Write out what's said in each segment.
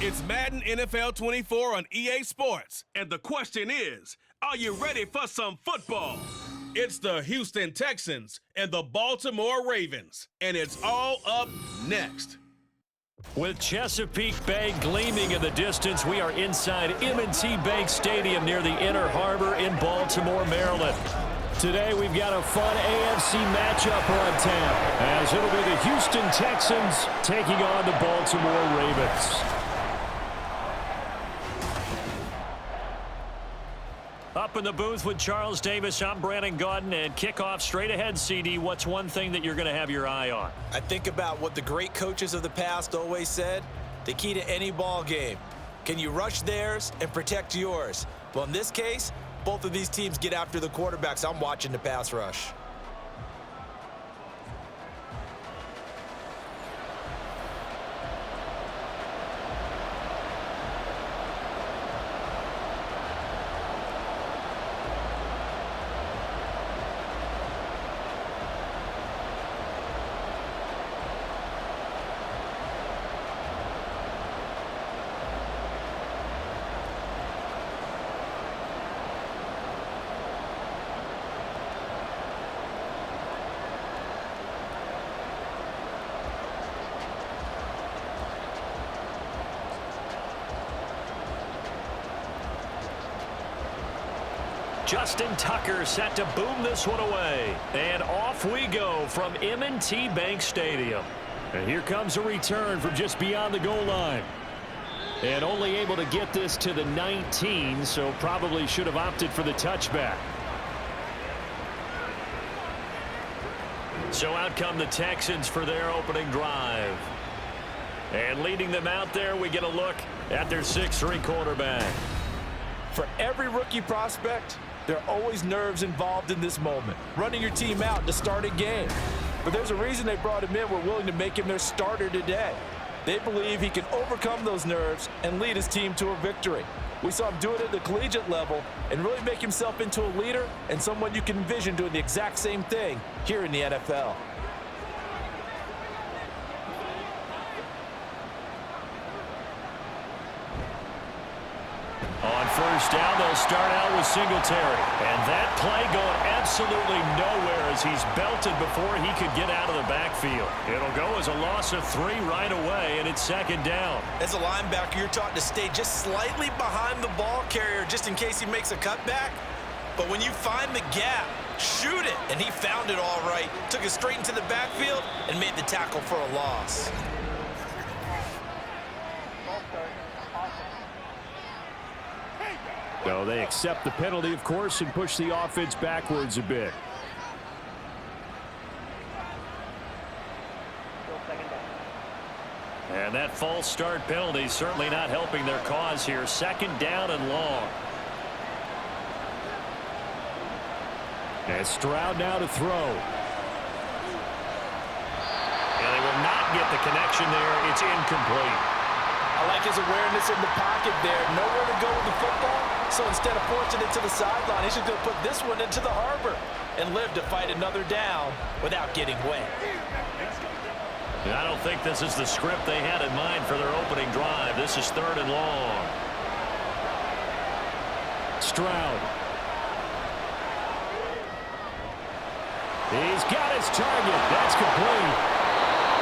It's Madden NFL 24 on EA Sports. And the question is, are you ready for some football? It's the Houston Texans and the Baltimore Ravens. And it's all up next. With Chesapeake Bay gleaming in the distance, we are inside M&T Bank Stadium near the Inner Harbor in Baltimore, Maryland. Today, we've got a fun AFC matchup on tap, as it'll be the Houston Texans taking on the Baltimore Ravens. Up in the booth with Charles Davis, I'm Brandon Gaudin, and kickoff straight ahead, CD. What's one thing that you're going to have your eye on? I think about what the great coaches of the past always said. The key to any ball game. Can you rush theirs and protect yours? Well, in this case, both of these teams get after the quarterbacks. I'm watching the pass rush. Justin Tucker set to boom this one away. And off we go from M&T Bank Stadium. And here comes a return from just beyond the goal line. And only able to get this to the 19, so probably should have opted for the touchback. So out come the Texans for their opening drive. And leading them out there, we get a look at their 6'3" quarterback. For every rookie prospect, there are always nerves involved in this moment. Running your team out to start a game. But there's a reason they brought him in. We're willing to make him their starter today. They believe he can overcome those nerves and lead his team to a victory. We saw him do it at the collegiate level and really make himself into a leader and someone you can envision doing the exact same thing here in the NFL. On first down, they'll start out with Singletary. And that play going absolutely nowhere as he's belted before he could get out of the backfield. It'll go as a loss of 3 right away, and it's second down. As a linebacker, you're taught to stay just slightly behind the ball carrier just in case he makes a cutback. But when you find the gap, shoot it. And he found it all right. Took it straight into the backfield and made the tackle for a loss. So they accept the penalty, of course, and push the offense backwards a bit. And that false start penalty certainly not helping their cause here. Second down and long. And Stroud now to throw. And they will not get the connection there. It's incomplete. I like his awareness in the pocket there. Nowhere to go with the football. So instead of forcing it to the sideline, he's just going to put this one into the harbor and live to fight another down without getting wet. I don't think this is the script they had in mind for their opening drive. This is third and long. Stroud. He's got his target. That's complete.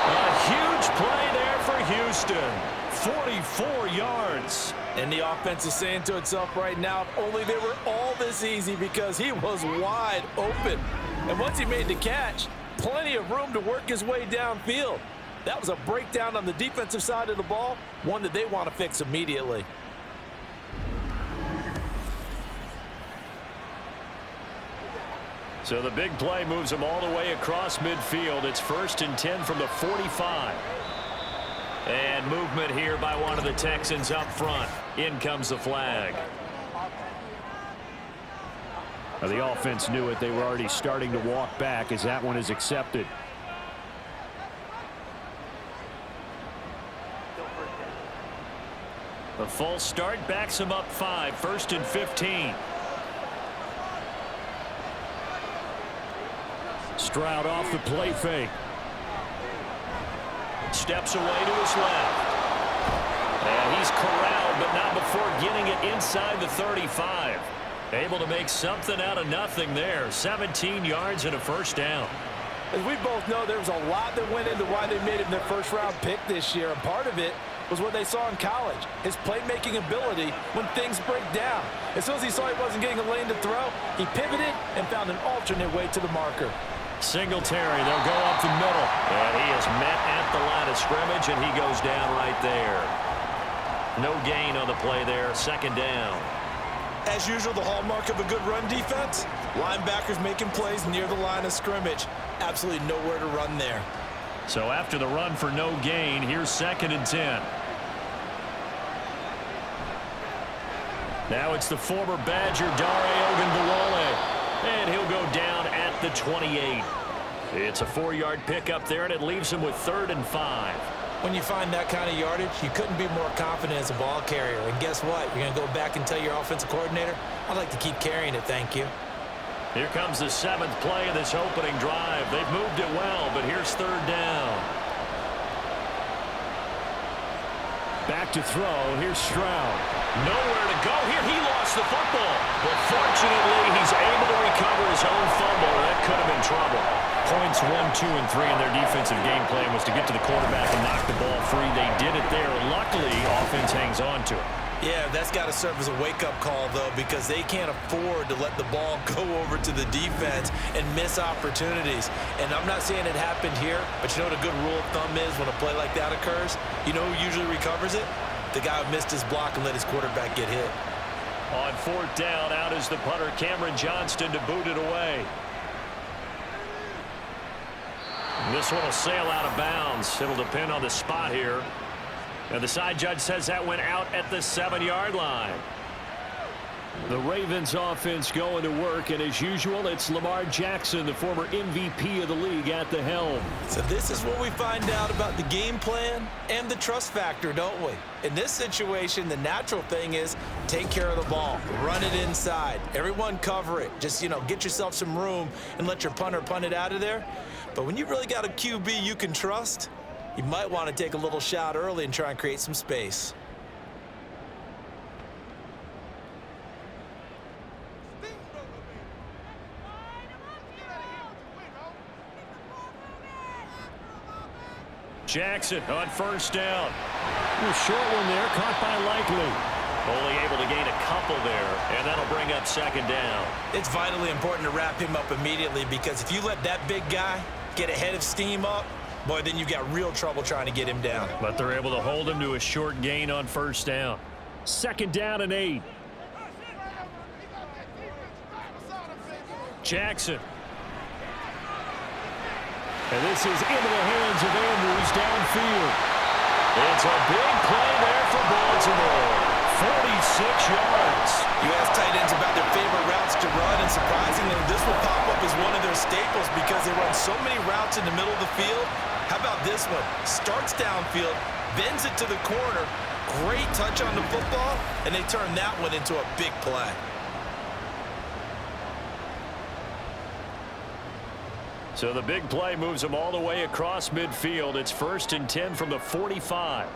A huge play there for Houston. 44 yards. And the offense is saying to itself right now, if only they were all this easy, because he was wide open. And once he made the catch, plenty of room to work his way downfield. That was a breakdown on the defensive side of the ball, one that they want to fix immediately. So the big play moves them all the way across midfield. It's 1st and 10 from the 45. And movement here by one of the Texans up front. In comes the flag. Now the offense knew it. They were already starting to walk back as that one is accepted. The false start backs him up 5. 1st and 15. Stroud off the play fake. Steps away to his left. And he's corralled, but not before getting it inside the 35. Able to make something out of nothing there. 17 yards and a first down. As we both know, there was a lot that went into why they made him their first-round pick this year, and part of it was what they saw in college, his playmaking ability when things break down. As soon as he saw he wasn't getting a lane to throw, he pivoted and found an alternate way to the marker. Singletary, they'll go up the middle. And he is met at the line of scrimmage, and he goes down right there. No gain on the play there, second down. As usual, the hallmark of a good run defense, linebackers making plays near the line of scrimmage. Absolutely nowhere to run there. So after the run for no gain, here's 2nd and 10. Now it's the former Badger, Dare Ogunbowale, and he'll go down at the 28. It's a 4-yard pickup there, and it leaves him with 3rd and 5. When you find that kind of yardage, you couldn't be more confident as a ball carrier. And guess what? You're going to go back and tell your offensive coordinator, I'd like to keep carrying it, thank you. Here comes the 7th play of this opening drive. They've moved it well, but here's 3rd down. Back to throw. Here's Stroud. Nowhere to go here. He lost the football. But fortunately, he's able to recover his own fumble. That could have been trouble. Points 1, 2, and 3 in their defensive game plan was to get to the quarterback and knock the ball free. They did it there. Luckily, offense hangs on to it. Yeah, that's got to serve as a wake-up call, though, because they can't afford to let the ball go over to the defense and miss opportunities. And I'm not saying it happened here, but you know what a good rule of thumb is when a play like that occurs? You know who usually recovers it? The guy who missed his block and let his quarterback get hit. On 4th down, out is the punter, Cameron Johnston, to boot it away. This one will sail out of bounds. It'll depend on the spot here. And the side judge says that went out at the 7-yard line. The Ravens offense going to work, and as usual, it's Lamar Jackson, the former MVP of the league, at the helm. So this is what we find out about the game plan and the trust factor, don't we? In this situation, the natural thing is take care of the ball, run it inside, everyone cover it. Just, get yourself some room and let your punter punt it out of there. But when you really got a QB you can trust, you might want to take a little shot early and try and create some space. Jackson on 1st down. A short one there, caught by Likely. Only able to gain a couple there, and that'll bring up 2nd down. It's vitally important to wrap him up immediately, because if you let that big guy get ahead of steam up, boy, then you've got real trouble trying to get him down. But they're able to hold him to a short gain on 1st down. 2nd down and 8. Jackson. And this is into the hands of Andrews downfield. It's a big play there for Baltimore. 46 yards. You ask tight ends about their favorite routes to run, and surprisingly, this will pop up as one of their staples because they run so many routes in the middle of the field. How about this one? Starts downfield, bends it to the corner, great touch on the football, and they turn that one into a big play. So the big play moves them all the way across midfield. It's 1st and 10 from the 45.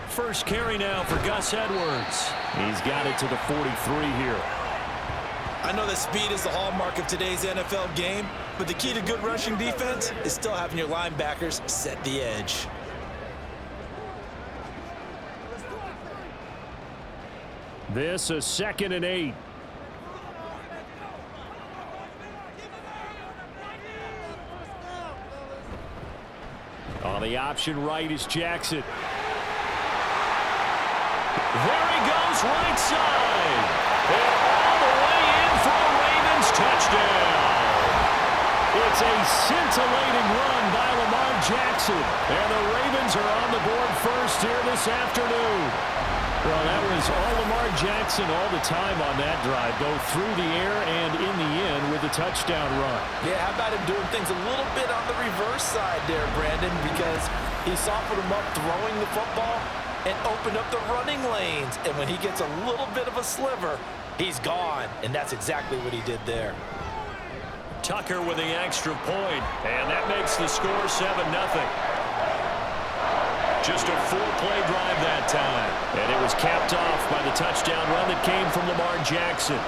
First carry now for Gus Edwards. He's got it to the 43 here. I know that speed is the hallmark of today's NFL game, but the key to good rushing defense is still having your linebackers set the edge. This is 2nd and 8. On the option right is Jackson. There he goes, right side. And all the way in for a Ravens touchdown. It's a scintillating run by Lamar Jackson. And the Ravens are on the board first here this afternoon. Well, that was all Lamar Jackson all the time on that drive, both through the air and in the end with a touchdown run. Yeah, how about him doing things a little bit on the reverse side there, Brandon, because he softened him up throwing the football and opened up the running lanes. And when he gets a little bit of a sliver, he's gone. And that's exactly what he did there. Tucker with the extra point, and that makes the score 7-0. Just a 4-play drive that time. And it was capped off by the touchdown run that came from Lamar Jackson.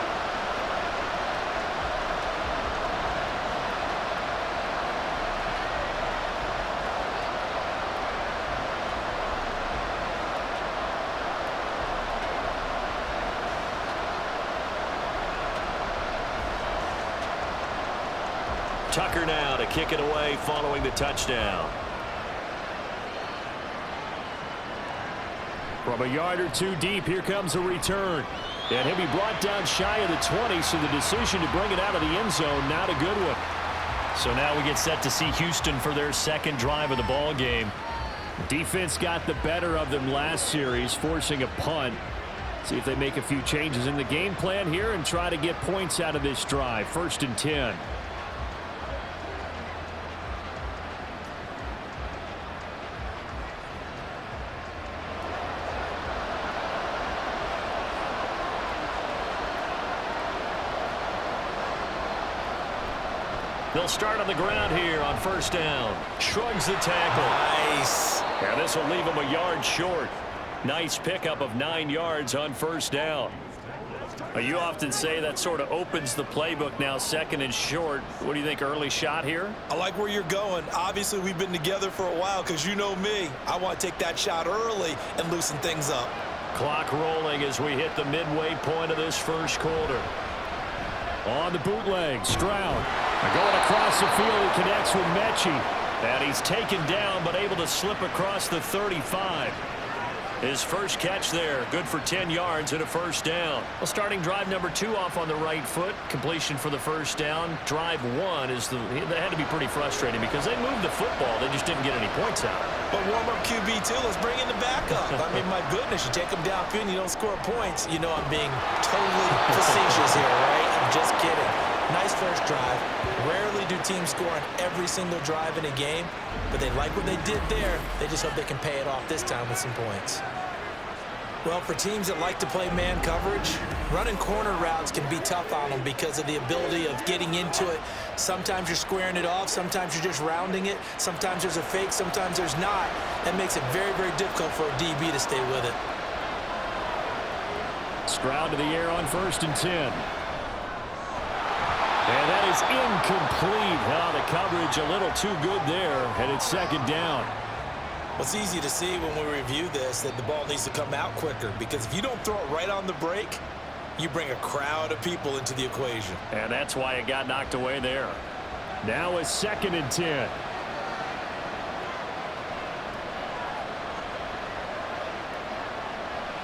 Tucker now to kick it away following the touchdown. From a yard or two deep, here comes a return. And he'll be brought down shy of the 20, so the decision to bring it out of the end zone, not a good one. So now we get set to see Houston for their second drive of the ball game. Defense got the better of them last series, forcing a punt. See if they make a few changes in the game plan here and try to get points out of this drive. 1st and 10. They'll start on the ground here on 1st down. Shrugs the tackle. Nice. And this will leave him a yard short. Nice pickup of 9 yards on 1st down. You often say that sort of opens the playbook now, 2nd and short. What do you think, early shot here? I like where you're going. Obviously, we've been together for a while because you know me. I want to take that shot early and loosen things up. Clock rolling as we hit the midway point of this 1st quarter. On the bootleg, Stroud. Going across the field, he connects with Mechie. And he's taken down, but able to slip across the 35. His first catch there, good for 10 yards and a 1st down. Well, starting drive number 2 off on the right foot. Completion for the 1st down. Drive 1 that had to be pretty frustrating because they moved the football. They just didn't get any points out. But warm-up QB, too. Let's bring in the backup. I mean, my goodness, you take them downfield and you don't score points. You know I'm being totally facetious here, right? I'm just kidding. Nice first drive. Rarely do teams score on every single drive in a game, but they like what they did there. They just hope they can pay it off this time with some points. Well, for teams that like to play man coverage, running corner routes can be tough on them because of the ability of getting into it. Sometimes you're squaring it off. Sometimes you're just rounding it. Sometimes there's a fake. Sometimes there's not. That makes it very, very difficult for a DB to stay with it. Stroud to the air on 1st and 10. And that is incomplete. The coverage a little too good there, and it's 2nd down. Well, it's easy to see when we review this that the ball needs to come out quicker because if you don't throw it right on the break, you bring a crowd of people into the equation. And that's why it got knocked away there. Now it's 2nd and 10.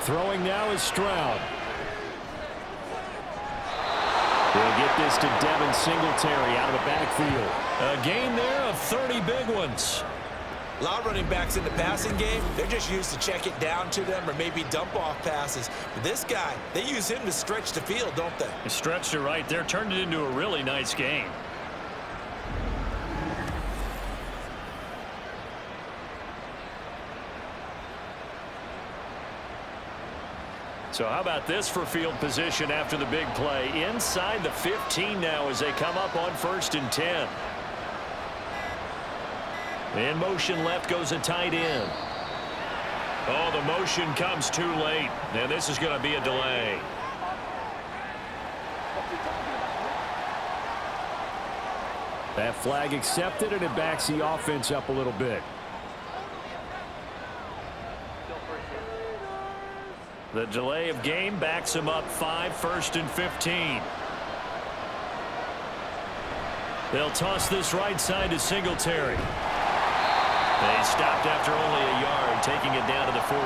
Throwing now is Stroud. They'll get this to Devin Singletary out of the backfield. A gain there of 30 big ones. A lot of running backs in the passing game, they're just used to check it down to them or maybe dump off passes. But this guy, they use him to stretch the field, don't they? They stretched it right there, turned it into a really nice game. So how about this for field position after the big play? Inside the 15 now as they come up on 1st and 10. In motion left goes a tight end. Oh, the motion comes too late. And this is going to be a delay. That flag accepted, and it backs the offense up a little bit. The delay of game backs him up 5, 1st and 15. They'll toss this right side to Singletary. They stopped after only a yard, taking it down to the 14.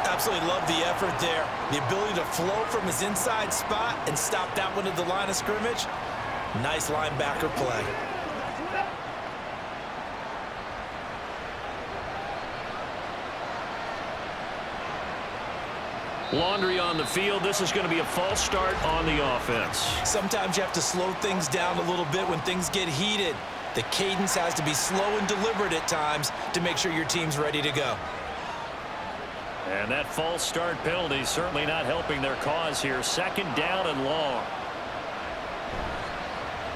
Absolutely love the effort there. The ability to flow from his inside spot and stop that one at the line of scrimmage. Nice linebacker play. Laundry on the field. This is going to be a false start on the offense. Sometimes you have to slow things down a little bit when things get heated. The cadence has to be slow and deliberate at times to make sure your team's ready to go. And that false start penalty is certainly not helping their cause here. 2nd down and long.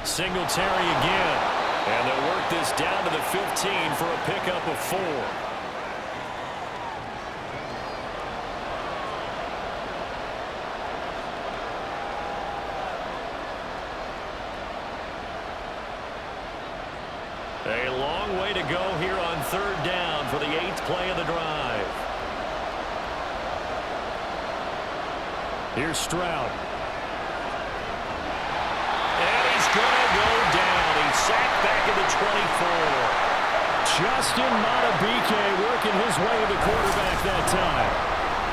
Singletary again. And they'll work this down to the 15 for a pickup of 4. to go here on third down for the 8th play of the drive. Here's Stroud. And he's going to go down. He's sacked back at the 24. Justin Madubuike working his way to the quarterback that time.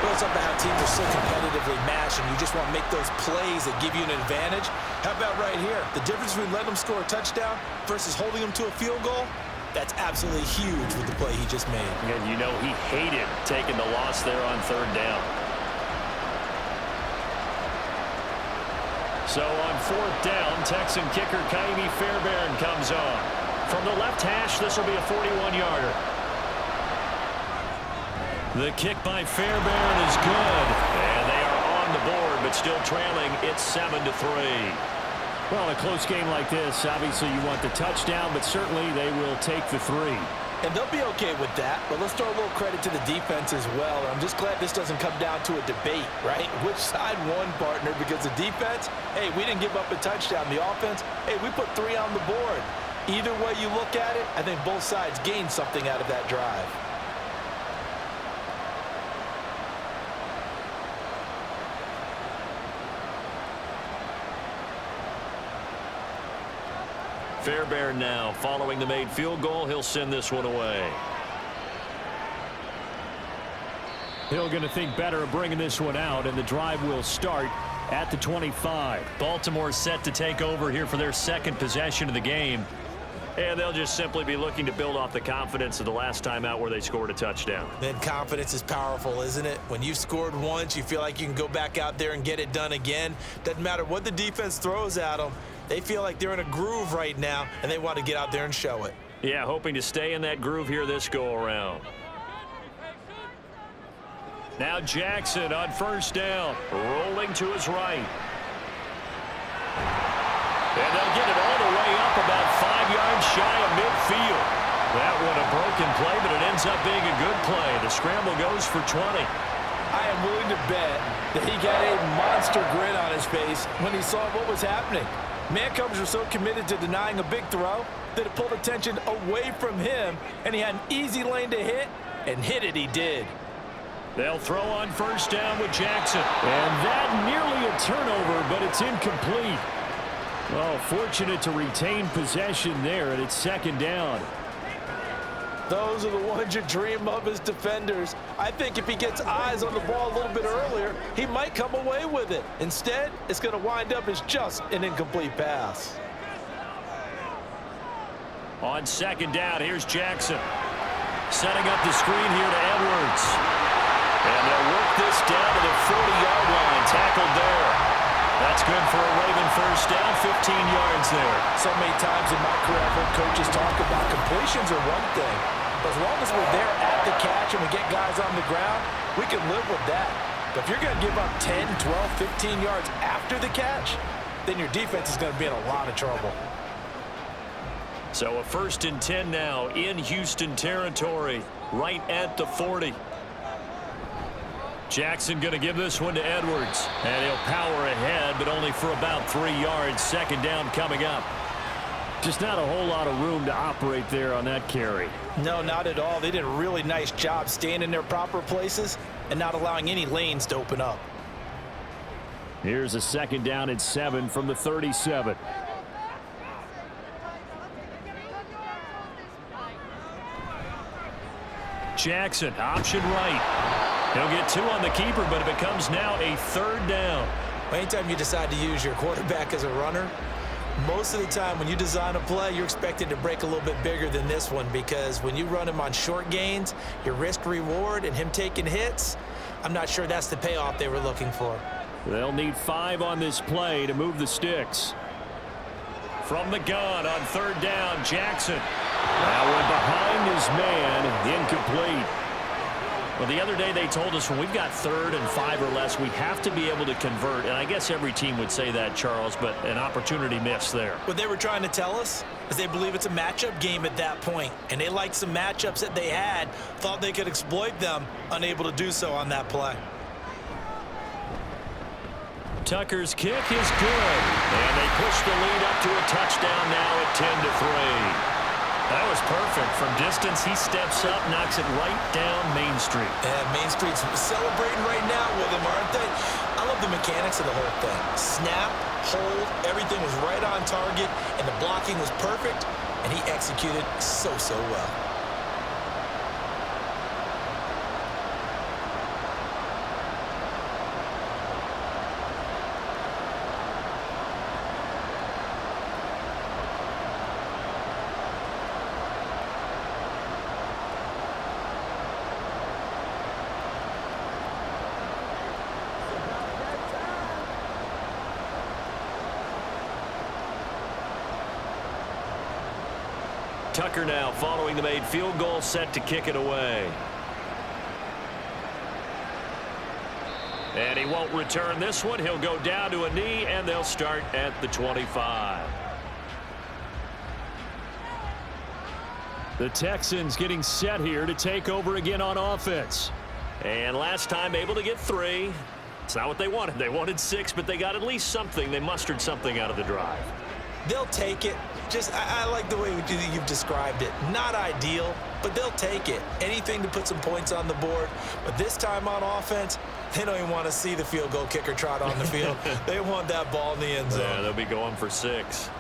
Well, it's up to how teams are so competitively matched, and you just want to make those plays that give you an advantage. How about right here? The difference between letting them score a touchdown versus holding them to a field goal, that's absolutely huge with the play he just made. And you know he hated taking the loss there on third down. So on fourth down, Texan kicker Kaimi Fairbairn comes on. From the left hash, this will be a 41-yarder. The kick by Fairbairn is good. And they are on the board, but still trailing. It's 7-3. Well, in a close game like this, obviously you want the touchdown, but certainly they will take the 3. And they'll be okay with that, but let's throw a little credit to the defense as well. I'm just glad this doesn't come down to a debate, right? Which side won, partner? Because the defense, hey, we didn't give up a touchdown. The offense, hey, we put 3 on the board. Either way you look at it, I think both sides gained something out of that drive. Fairbairn now following the made field goal. He'll send this one away. Hill going to think better of bringing this one out, and the drive will start at the 25. Baltimore set to take over here for their second possession of the game. And they'll just simply be looking to build off the confidence of the last time out where they scored a touchdown. Then confidence is powerful, isn't it? When you've scored once, you feel like you can go back out there and get it done again. Doesn't matter what the defense throws at them. They feel like they're in a groove right now, and they want to get out there and show it. Yeah, hoping to stay in that groove here this go-around. Now Jackson on first down, rolling to his right. And they'll get it all the way up about 5 yards shy of midfield. That one a broken play, but it ends up being a good play. The scramble goes for 20. I am willing to bet that he got a monster grin on his face when he saw what was happening. Mancombs were so committed to denying a big throw that it pulled attention away from him, and he had an easy lane to hit, and hit it he did. They'll throw on first down with Jackson. And that nearly a turnover, but it's incomplete. Oh, fortunate to retain possession there, and it's second down. Those are the ones you dream of as defenders. I think if he gets eyes on the ball a little bit earlier, he might come away with it. Instead, it's going to wind up as just an incomplete pass. On second down, here's Jackson. Setting up the screen here to Edwards. And they'll work this down to the 40-yard line. Tackled there. That's good for a Raven first down, 15 yards there. So many times in my career, I've heard coaches talk about completions are one thing. But as long as we're there at the catch and we get guys on the ground, we can live with that. But if you're going to give up 10, 12, 15 yards after the catch, then your defense is going to be in a lot of trouble. So a 1st and 10 now in Houston territory, right at the 40. Jackson going to give this one to Edwards. And he'll power ahead, but only for about 3 yards. Second down coming up. Just not a whole lot of room to operate there on that carry. No, not at all. They did a really nice job staying in their proper places and not allowing any lanes to open up. Here's a second down and 7 from the 37. Jackson, option right. He'll get 2 on the keeper, but it becomes now a 3rd down. Anytime you decide to use your quarterback as a runner, most of the time when you design a play, you're expected to break a little bit bigger than this one, because when you run him on short gains, your risk-reward and him taking hits, I'm not sure that's the payoff they were looking for. They'll need 5 on this play to move the sticks. From the gun on 3rd down, Jackson. That one behind his man, incomplete. Well, the other day they told us when we've got 3rd and 5 or less, we have to be able to convert. And I guess every team would say that, Charles, but an opportunity missed there. What they were trying to tell us is they believe it's a matchup game at that point. And they liked some matchups that they had, thought they could exploit them, unable to do so on that play. Tucker's kick is good. And they push the lead up to a touchdown now at 10-3. That was perfect. From distance, he steps up, knocks it right down Main Street. And Main Street's celebrating right now with him, aren't they? I love the mechanics of the whole thing. Snap, hold, everything was right on target, and the blocking was perfect, and he executed so well. Tucker now following the made field goal, set to kick it away. And he won't return this one. He'll go down to a knee, and they'll start at the 25. The Texans getting set here to take over again on offense. And last time able to get 3. It's not what they wanted. They wanted 6, but they got at least something. They mustered something out of the drive. They'll take it. I like the way you've described it. Not ideal, but they'll take it. Anything to put some points on the board. But this time on offense, they don't even want to see the field goal kicker trot on the field. They want that ball in the end zone. Yeah, they'll be going for 6.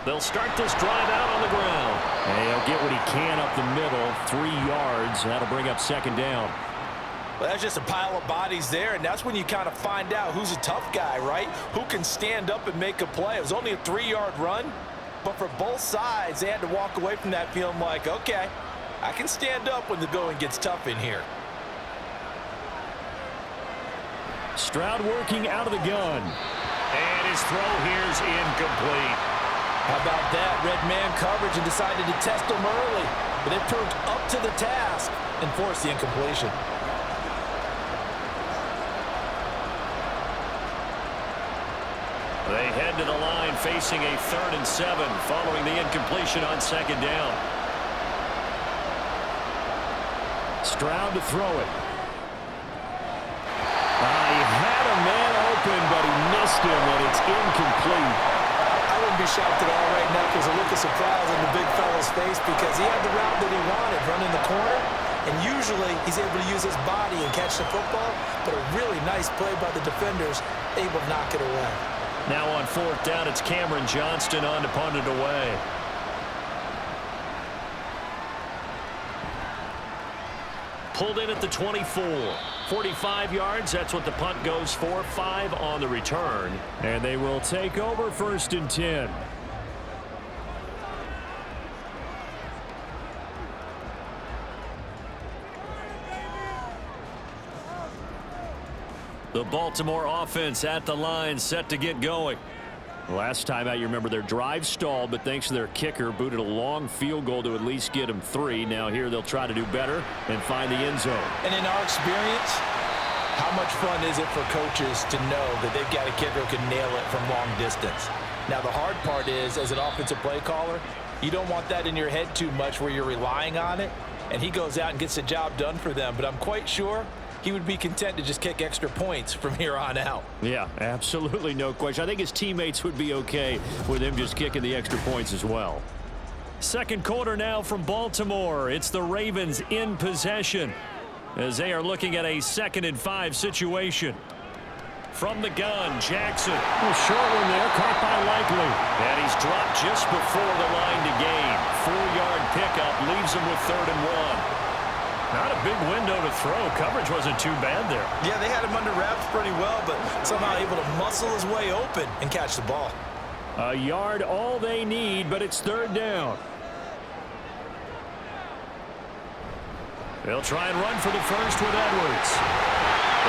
They'll start this drive out on the ground. And he'll get what he can up the middle, 3 yards. That'll bring up second down. Well, that's just a pile of bodies there, and that's when you kind of find out who's a tough guy, right? Who can stand up and make a play. It was only a 3-yard run, but for both sides, they had to walk away from that feeling like, okay, I can stand up when the going gets tough in here. Stroud working out of the gun. And his throw here's incomplete. How about that? Red man coverage and decided to test him early, but it proved up to the task and forced the incompletion. They head to the line facing a 3rd and 7 following the incompletion on second down. Stroud to throw it. He had a man open, but he missed him, and it's incomplete. I wouldn't be shocked at all right now if there's a look of surprise on the big fella's face because he had the route that he wanted, running the corner, and usually he's able to use his body and catch the football, but a really nice play by the defenders, able to knock it away. Now on 4th down, it's Cameron Johnston on to punt it away. Pulled in at the 24. 45 yards, that's what the punt goes for. 5 on the return. And they will take over 1st and 10. The Baltimore offense at the line, set to get going. Last time out, you remember their drive stalled, but thanks to their kicker, booted a long field goal to at least get them 3. Now here they'll try to do better and find the end zone. And in our experience, how much fun is it for coaches to know that they've got a kicker who can nail it from long distance? Now the hard part is, as an offensive play caller, you don't want that in your head too much where you're relying on it, and he goes out and gets the job done for them. But I'm quite sure he would be content to just kick extra points from here on out. Yeah, absolutely no question. I think his teammates would be okay with him just kicking the extra points as well. Second quarter now from Baltimore. It's the Ravens in possession as they are looking at a 2nd and 5 situation. From the gun, Jackson. Short one there, caught by Likely. And he's dropped just before the line to gain. 4-yard pickup leaves him with 3rd and 1. Not a big window to throw. Coverage wasn't too bad there. Yeah, they had him under wraps pretty well, but somehow able to muscle his way open and catch the ball. A yard all they need, but it's 3rd down. They'll try and run for the first with Edwards.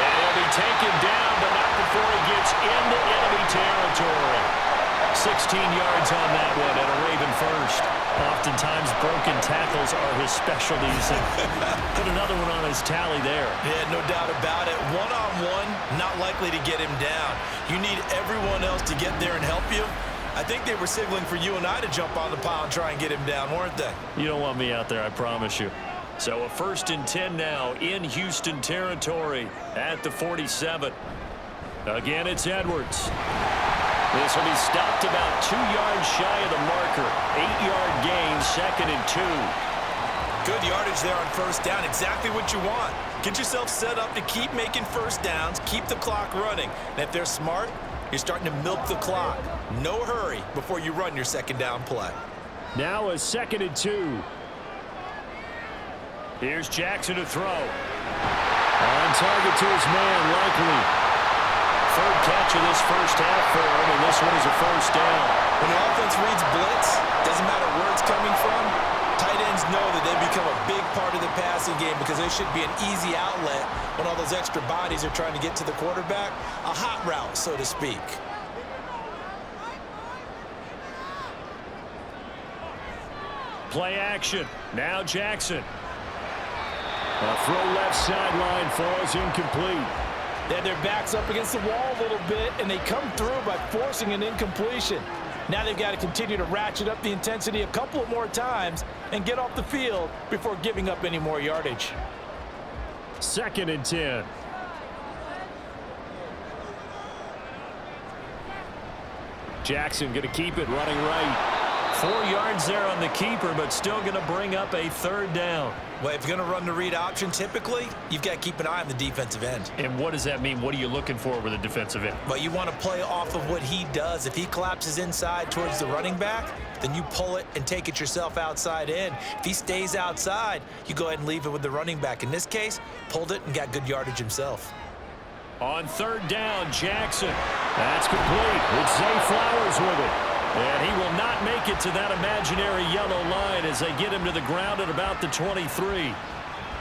And he'll be taken down, but not before he gets into enemy territory. 16 yards on that one and a Raven first. Oftentimes broken tackles are his specialties. And put another one on his tally there. Yeah, no doubt about it. One-on-one, not likely to get him down. You need everyone else to get there and help you. I think they were signaling for you and I to jump on the pile and try and get him down, weren't they? You don't want me out there, I promise you. So a 1st and 10 now in Houston territory at the 47. Again, it's Edwards. This will be stopped about 2 yards shy of the marker. 8-yard gain, 2nd and 2. Good yardage there on first down. Exactly what you want. Get yourself set up to keep making first downs, keep the clock running. And if they're smart, you're starting to milk the clock. No hurry before you run your second down play. Now a 2nd and 2. Here's Jackson to throw. On target to his man, Likely. 3rd catch of this first half for him, and this one is a first down. When the offense reads blitz, doesn't matter where it's coming from, tight ends know that they become a big part of the passing game because there should be an easy outlet when all those extra bodies are trying to get to the quarterback. A hot route, so to speak. Play action. Now Jackson. A throw left sideline falls incomplete. They had their backs up against the wall a little bit, and they come through by forcing an incompletion. Now they've got to continue to ratchet up the intensity a couple of more times and get off the field before giving up any more yardage. 2nd and 10. Jackson going to keep it running right. 4 yards there on the keeper, but still going to bring up a 3rd down. Well, if you're going to run the read option, typically, you've got to keep an eye on the defensive end. And what does that mean? What are you looking for with a defensive end? Well, you want to play off of what he does. If he collapses inside towards the running back, then you pull it and take it yourself outside in. If he stays outside, you go ahead and leave it with the running back. In this case, pulled it and got good yardage himself. On 3rd down, Jackson. That's complete. It's Zay Flowers with it. And he will not make it to that imaginary yellow line as they get him to the ground at about the 23.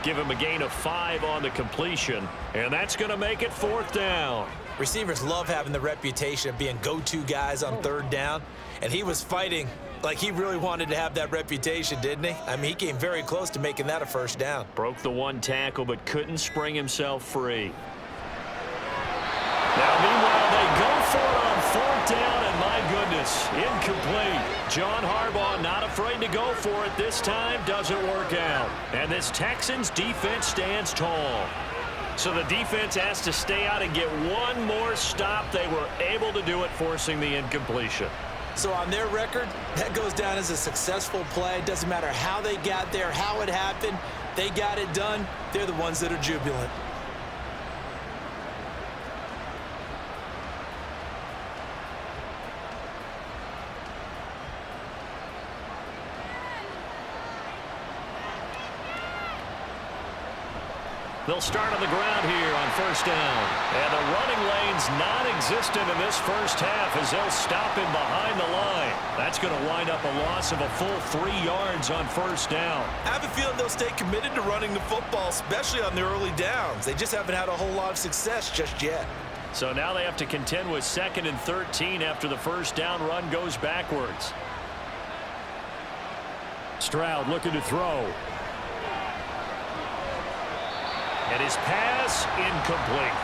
Give him a gain of 5 on the completion, and that's going to make it 4th down. Receivers love having the reputation of being go-to guys on 3rd down, and he was fighting like he really wanted to have that reputation, didn't he? I mean, he came very close to making that a first down. Broke the 1 tackle, but couldn't spring himself free. Now, meanwhile, they go for it on 4th down, and my goodness, incomplete. John Harbaugh not afraid to go for it this time. Doesn't work out. And this Texans defense stands tall. So the defense has to stay out and get one more stop. They were able to do it, forcing the incompletion. So on their record, that goes down as a successful play. Doesn't matter how they got there, how it happened. They got it done. They're the ones that are jubilant. They'll start on the ground here on 1st down. And the running lane's non-existent in this first half as they'll stop him behind the line. That's going to wind up a loss of a full 3 yards on 1st down. I have a feeling they'll stay committed to running the football, especially on their early downs. They just haven't had a whole lot of success just yet. So now they have to contend with 2nd and 13 after the 1st down run goes backwards. Stroud looking to throw. And his pass incomplete.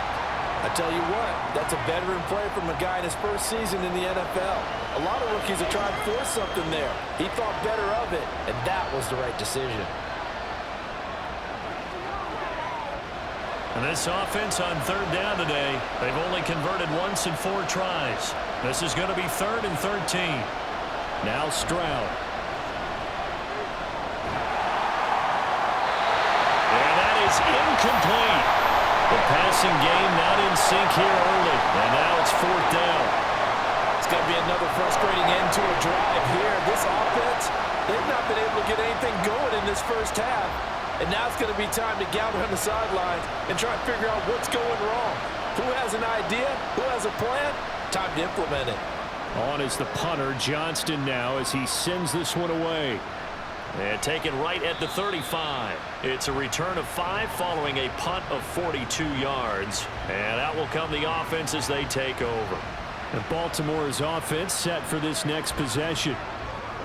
I tell you what, that's a veteran play from a guy in his first season in the NFL. A lot of rookies are trying to force something there. He thought better of it, and that was the right decision. And this offense on 3rd down today, they've only converted once in 4 tries. This is going to be 3rd and 13. Now Stroud. Incomplete. The passing game not in sync here early, and now it's 4th down. It's going to be another frustrating end to a drive here. This offense, they've not been able to get anything going in this first half, and now it's going to be time to gather on the sidelines and try to figure out what's going wrong. Who has an idea? Who has a plan? Time to implement it. On is the punter, Johnston, now as he sends this one away. And taken right at the 35. It's a return of 5 following a punt of 42 yards. And out will come the offense as they take over. And Baltimore's offense set for this next possession.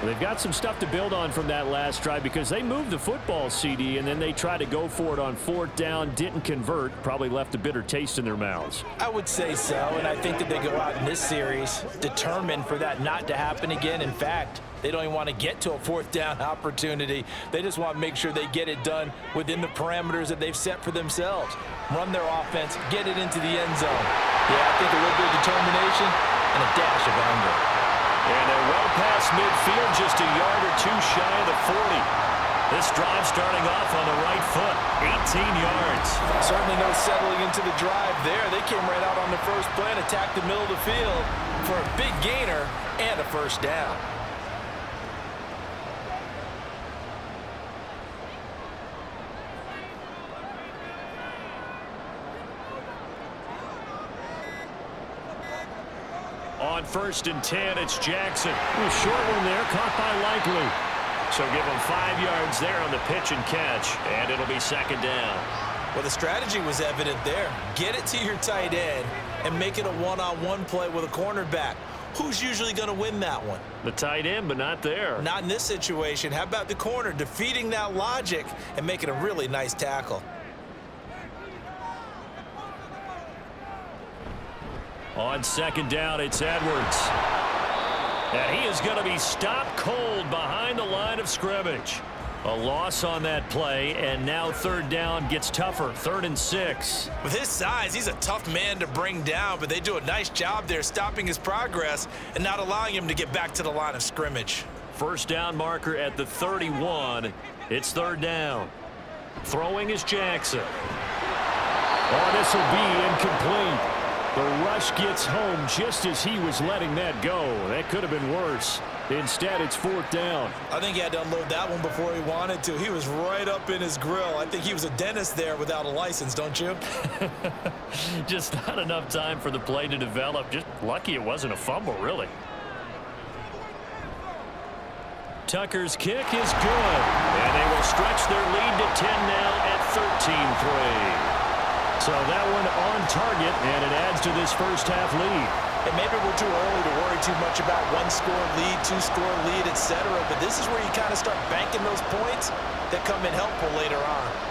They've got some stuff to build on from that last drive because they moved the football, CD, and then they tried to go for it on 4th down, didn't convert, probably left a bitter taste in their mouths. I would say so, and I think that they go out in this series determined for that not to happen again. In fact, they don't even want to get to a 4th down opportunity. They just want to make sure they get it done within the parameters that they've set for themselves. Run their offense, get it into the end zone. Yeah, I think a little bit of determination and a dash of anger. And they're well past midfield, just a yard or two shy of the 40. This drive starting off on the right foot, 18 yards. Certainly no settling into the drive there. They came right out on the first play and attacked the middle of the field for a big gainer and a first down. On 1st and 10, it's Jackson. A short one there, caught by Likely. So give him 5 yards there on the pitch and catch, and it'll be 2nd down. Well, the strategy was evident there. Get it to your tight end and make it a one-on-one play with a cornerback. Who's usually going to win that one? The tight end, but not there. Not in this situation. How about the corner defeating that logic and making a really nice tackle? On 2nd down, it's Edwards. And he is going to be stopped cold behind the line of scrimmage. A loss on that play, and now 3rd down gets tougher, 3rd and 6. With his size, he's a tough man to bring down, but they do a nice job there stopping his progress and not allowing him to get back to the line of scrimmage. 1st down marker at the 31. It's 3rd down. Throwing is Jackson. Oh, this will be incomplete. The rush gets home just as he was letting that go. That could have been worse. Instead, it's 4th down. I think he had to unload that one before he wanted to. He was right up in his grill. I think he was a dentist there without a license, don't you? Just not enough time for the play to develop. Just lucky it wasn't a fumble, really. Tucker's kick is good. And they will stretch their lead to 10 now at 13-3. So that one on target, and it adds to this first half lead. And maybe we're too early to worry too much about 1-score lead, 2-score lead, etc. But this is where you kind of start banking those points that come in helpful later on.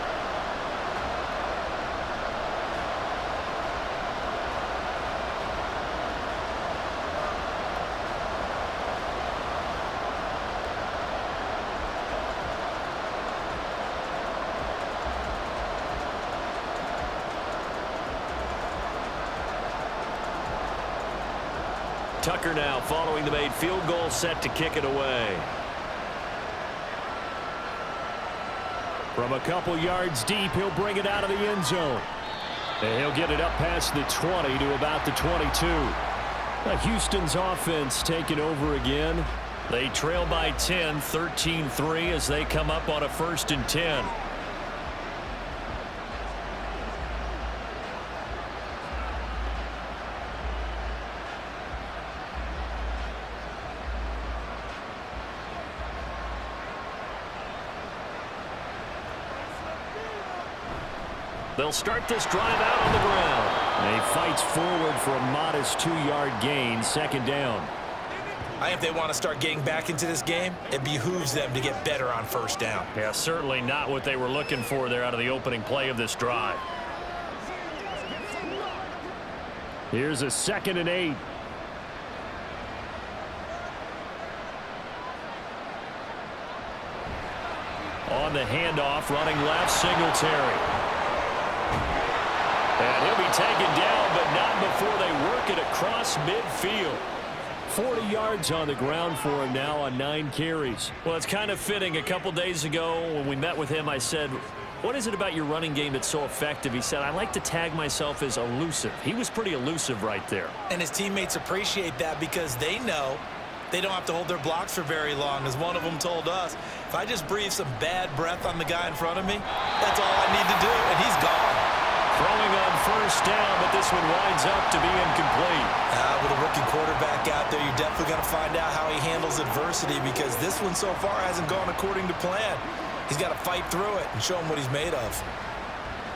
Tucker now following the made field goal, set to kick it away. From a couple yards deep, he'll bring it out of the end zone. And he'll get it up past the 20 to about the 22. Houston's offense taking over again. They trail by 10, 13-3 as they come up on a 1st and 10. They'll start this drive out on the ground. And he fights forward for a modest 2-yard gain, 2nd down. I think if they want to start getting back into this game, it behooves them to get better on 1st down. Yeah, certainly not what they were looking for there out of the opening play of this drive. Here's a 2nd and 8. On the handoff, running left, Singletary. And he'll be taken down, but not before they work it across midfield. 40 yards on the ground for him now on 9 carries. Well, it's kind of fitting. A couple days ago when we met with him, I said, what is it about your running game that's so effective? He said, I like to tag myself as elusive. He was pretty elusive right there. And his teammates appreciate that because they know they don't have to hold their blocks for very long. As one of them told us, if I just breathe some bad breath on the guy in front of me, that's all I need to do, and he's gone. Throwing on 1st down, but this one winds up to be incomplete. With a rookie quarterback out there, you're definitely going to find out how he handles adversity because this one so far hasn't gone according to plan. He's got to fight through it and show him what he's made of.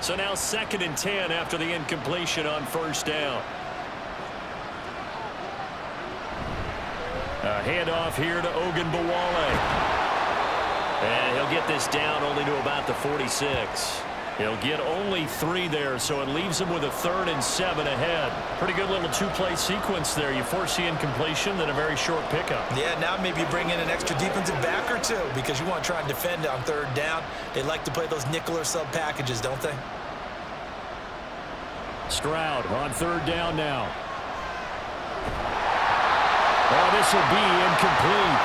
So now 2nd and 10 after the incompletion on 1st down. A handoff here to Ogunbowale. And he'll get this down only to about the 46. He'll get only 3 there, so it leaves him with a 3rd and 7 ahead. Pretty good little 2-play sequence there. You force the incompletion, then a very short pickup. Yeah, now maybe you bring in an extra defensive back or two because you want to try and defend on 3rd down. They like to play those nickel or sub packages, don't they? Stroud on third down now. Oh, this will be incomplete.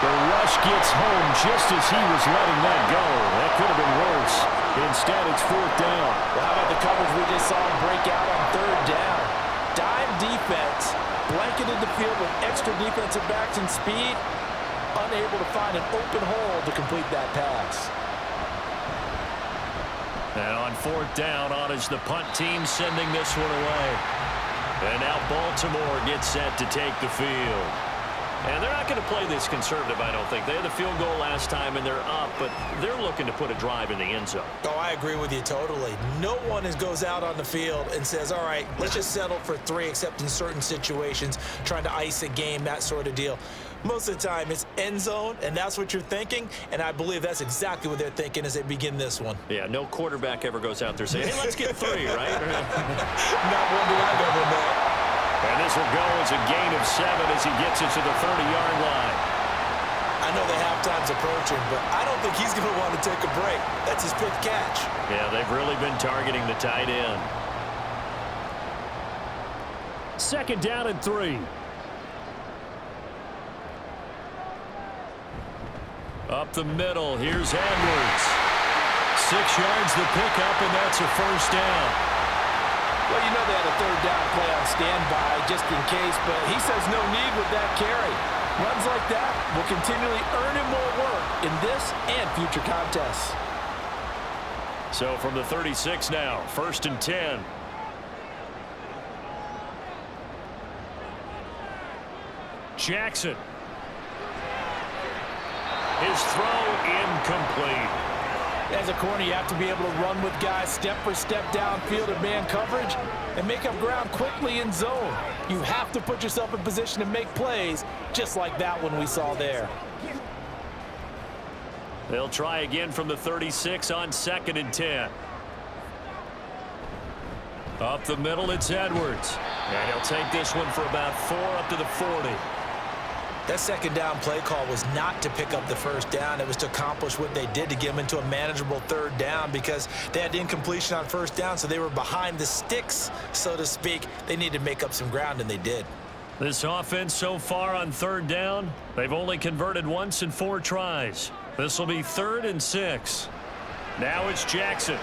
The rush gets home just as he was letting that go. That could have been worse. Instead, it's fourth down. Well, how about the coverage we just saw him break out on third down? Dime defense, blanketed the field with extra defensive backs and speed, unable to find an open hole to complete that pass. And on fourth down, on is the punt team sending this one away. And now Baltimore gets set to take the field. And they're not going to play this conservative, I don't think. They had the field goal last time, and they're up, but they're looking to put a drive in the end zone. Oh, I agree with you totally. No one goes out on the field and says, all right, let's just settle for 3, except in certain situations, trying to ice a game, that sort of deal. Most of the time, it's end zone, and that's what you're thinking, and I believe that's exactly what they're thinking as they begin this one. Yeah, no quarterback ever goes out there saying, hey, let's get 3, right? Not one that I've ever met. And this will go as a gain of 7 as he gets it to the 30-yard line. I know the halftime's approaching, but I don't think he's going to want to take a break. That's his 5th catch. Yeah, they've really been targeting the tight end. Second down and 3. Up the middle, here's Edwards. 6 yards the pickup, and that's a first down. Well, you know they had a third down play on standby just in case, but he says no need with that carry. Runs like that will continually earn him more work in this and future contests. So from the 36 now, 1st and 10. Jackson. His throw incomplete. As a corner, you have to be able to run with guys step for step downfield in man coverage and make up ground quickly in zone. You have to put yourself in position to make plays just like that one we saw there. They'll try again from the 36 on 2nd and 10. Up the middle, it's Edwards. And he'll take this one for about 4 up to the 40. That second down play call was not to pick up the first down. It was to accomplish what they did to get them into a manageable third down because they had incompletion on first down, so they were behind the sticks, so to speak. They needed to make up some ground, and they did. This offense so far on third down, they've only converted once in 4 tries. This will be 3rd and 6. Now it's Jackson.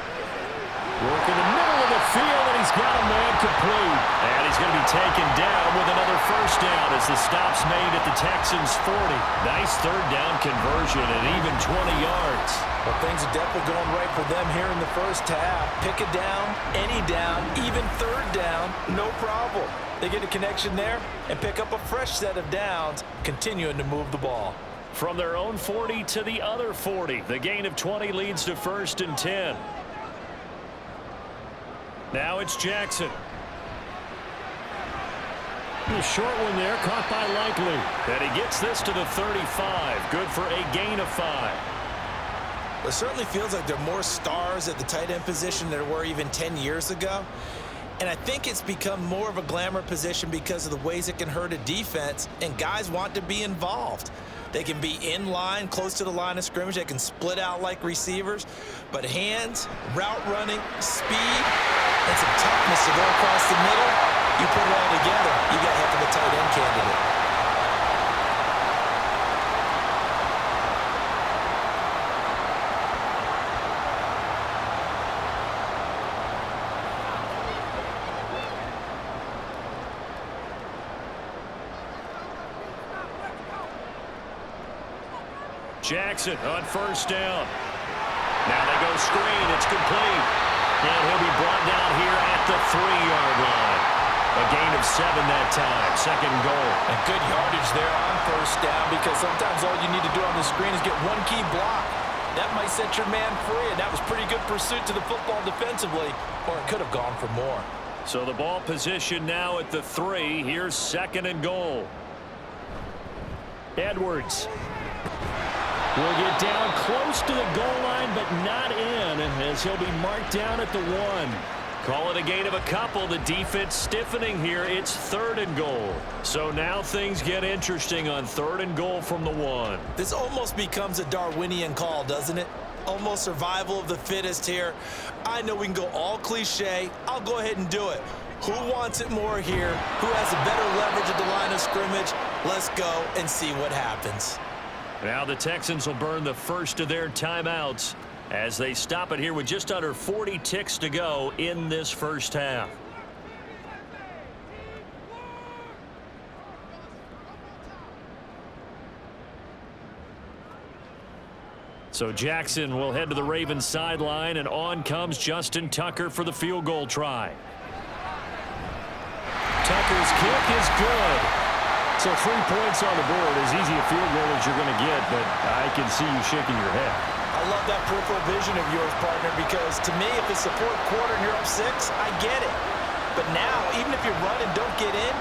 Work in the middle of the field, and he's got a man complete. And he's going to be taken down with another first down as the stop's made at the Texans' 40. Nice third down conversion and even 20 yards. Well, things are definitely going right for them here in the first half. Pick a down, any down, even third down, no problem. They get a connection there and pick up a fresh set of downs, continuing to move the ball. From their own 40 to the other 40. The gain of 20 leads to 1st and 10. Now it's Jackson. A short one there, caught by Likely. And he gets this to the 35. Good for a gain of 5. It certainly feels like there are more stars at the tight end position than there were even 10 years ago. And I think it's become more of a glamour position because of the ways it can hurt a defense, and guys want to be involved. They can be in line, close to the line of scrimmage. They can split out like receivers. But hands, route running, speed, and some toughness to go across the middle, you put it all together, you got a heck of a tight end candidate. Jackson on first down. Now they go screen. It's complete. And he'll be brought down here at the 3-yard line. A gain of 7 that time. 2nd and goal. And good yardage there on first down because sometimes all you need to do on the screen is get one key block. That might set your man free, and that was pretty good pursuit to the football defensively, or it could have gone for more. So the ball position now at the 3. Here's 2nd and goal. Edwards will get down close to the goal line, but not in, as he'll be marked down at the 1. Call it a gain of a couple. The defense stiffening here. It's 3rd and goal. So now things get interesting on 3rd and goal from the 1. This almost becomes a Darwinian call, doesn't it? almost survival of the fittest here. I know we can go all cliche. I'll go ahead and do it. Who wants it more here? Who has a better leverage at the line of scrimmage? Let's go and see what happens. Now the Texans will burn the first of their timeouts as they stop it here with just under 40 ticks to go in this first half. So Jackson will head to the Ravens sideline, and on comes Justin Tucker for the field goal try. Tucker's kick is good. So 3 points on the board, as easy a field goal as you're going to get, but I can see you shaking your head. I love that peripheral vision of yours, partner, because to me, if it's the fourth quarter and you're up 6, I get it. But now, even if you run and don't get in,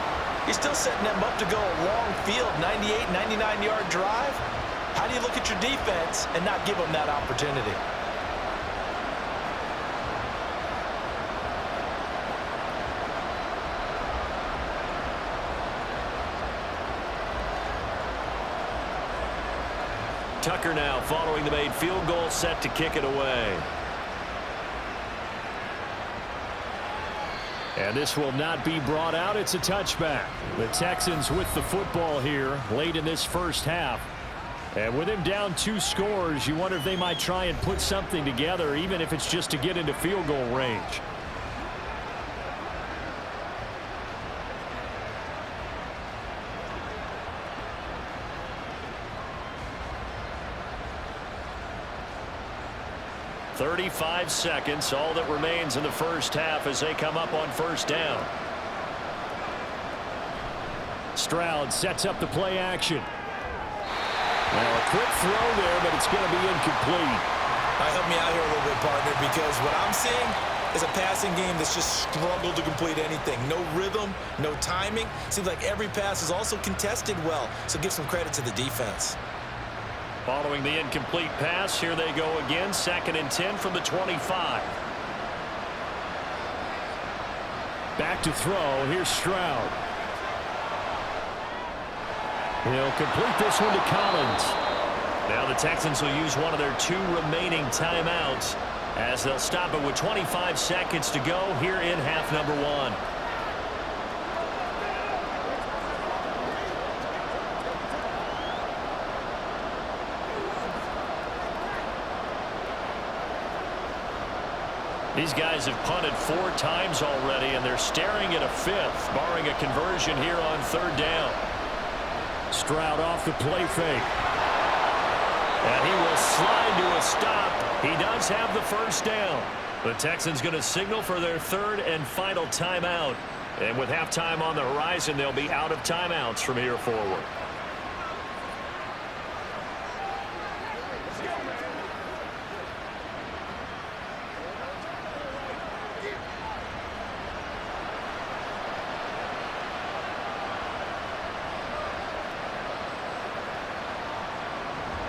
you're still setting them up to go a long field, 98, 99-yard drive. How do you look at your defense and not give them that opportunity? Tucker now following the made field goal, set to kick it away. And this will not be brought out. It's a touchback. The Texans with the football here late in this first half. And with him down 2 scores, you wonder if they might try and put something together, even if it's just to get into field goal range. "35 seconds, all that remains in the first half as they come up on first down." Stroud sets up the play action. Now a quick throw there, but it's going to be incomplete. Help me out here a little bit, partner, because what I'm seeing is a passing game that's just struggled to complete anything. No rhythm, no timing. Seems like every pass is also contested well, so give some credit to the defense. Following the incomplete pass, here they go again. 2nd and 10 from the 25. Back to throw. Here's Stroud. He'll complete this one to Collins. Now the Texans will use one of their 2 remaining timeouts as they'll stop it with 25 seconds to go here in half number 1. These guys have punted 4 times already, and they're staring at a 5th, barring a conversion here on 3rd down. Stroud off the play fake. And he will slide to a stop. He does have the first down. The Texans going to signal for their 3rd and final timeout. And with halftime on the horizon, they'll be out of timeouts from here forward.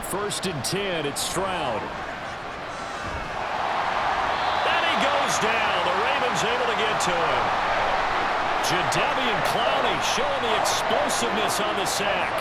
First and 10, it's Stroud. And he goes down. The Ravens able to get to him. Jadeveon Clowney showing the explosiveness on the sack.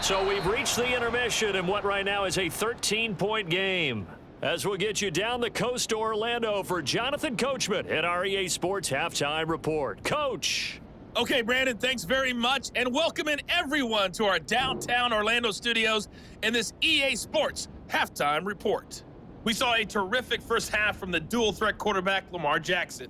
So we've reached the intermission in what right now is a 13-point game. As we'll get you down the coast to Orlando for Jonathan Coachman at our EA Sports Halftime Report. Coach. Okay, Brandon, thanks very much, and welcome in everyone to our downtown Orlando studios in this EA Sports Halftime Report. We saw a terrific first half from the dual-threat quarterback Lamar Jackson.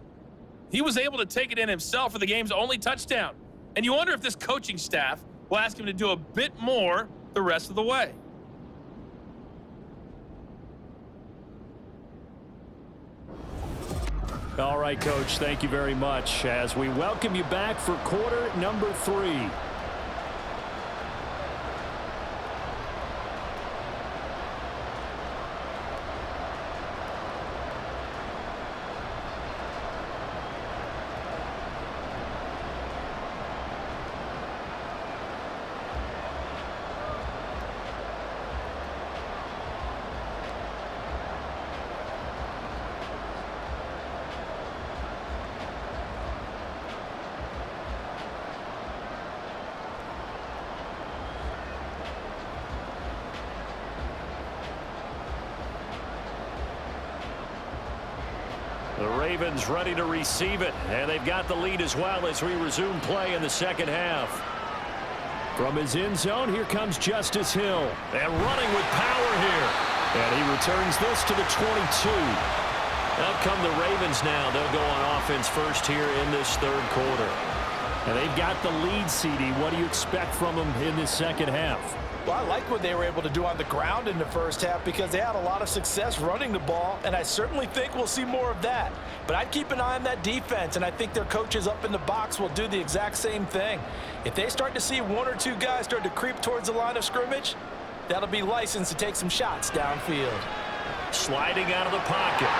He was able to take it in himself for the game's only touchdown, and you wonder if this coaching staff will ask him to do a bit more the rest of the way. All right, Coach, thank you very much as we welcome you back for quarter number 3. The Ravens ready to receive it, and they've got the lead as well as we resume play in the second half. From his end zone, here comes Justice Hill. And running with power here. And he returns this to the 22. Out come the Ravens now. They'll go on offense first here in this third quarter. And they've got the lead, CD. What do you expect from them in this second half? Well, I like what they were able to do on the ground in the first half because they had a lot of success running the ball, and I certainly think we'll see more of that. But I'd keep an eye on that defense, and I think their coaches up in the box will do the exact same thing. If they start to see one or two guys start to creep towards the line of scrimmage, that'll be licensed to take some shots downfield. Sliding out of the pocket.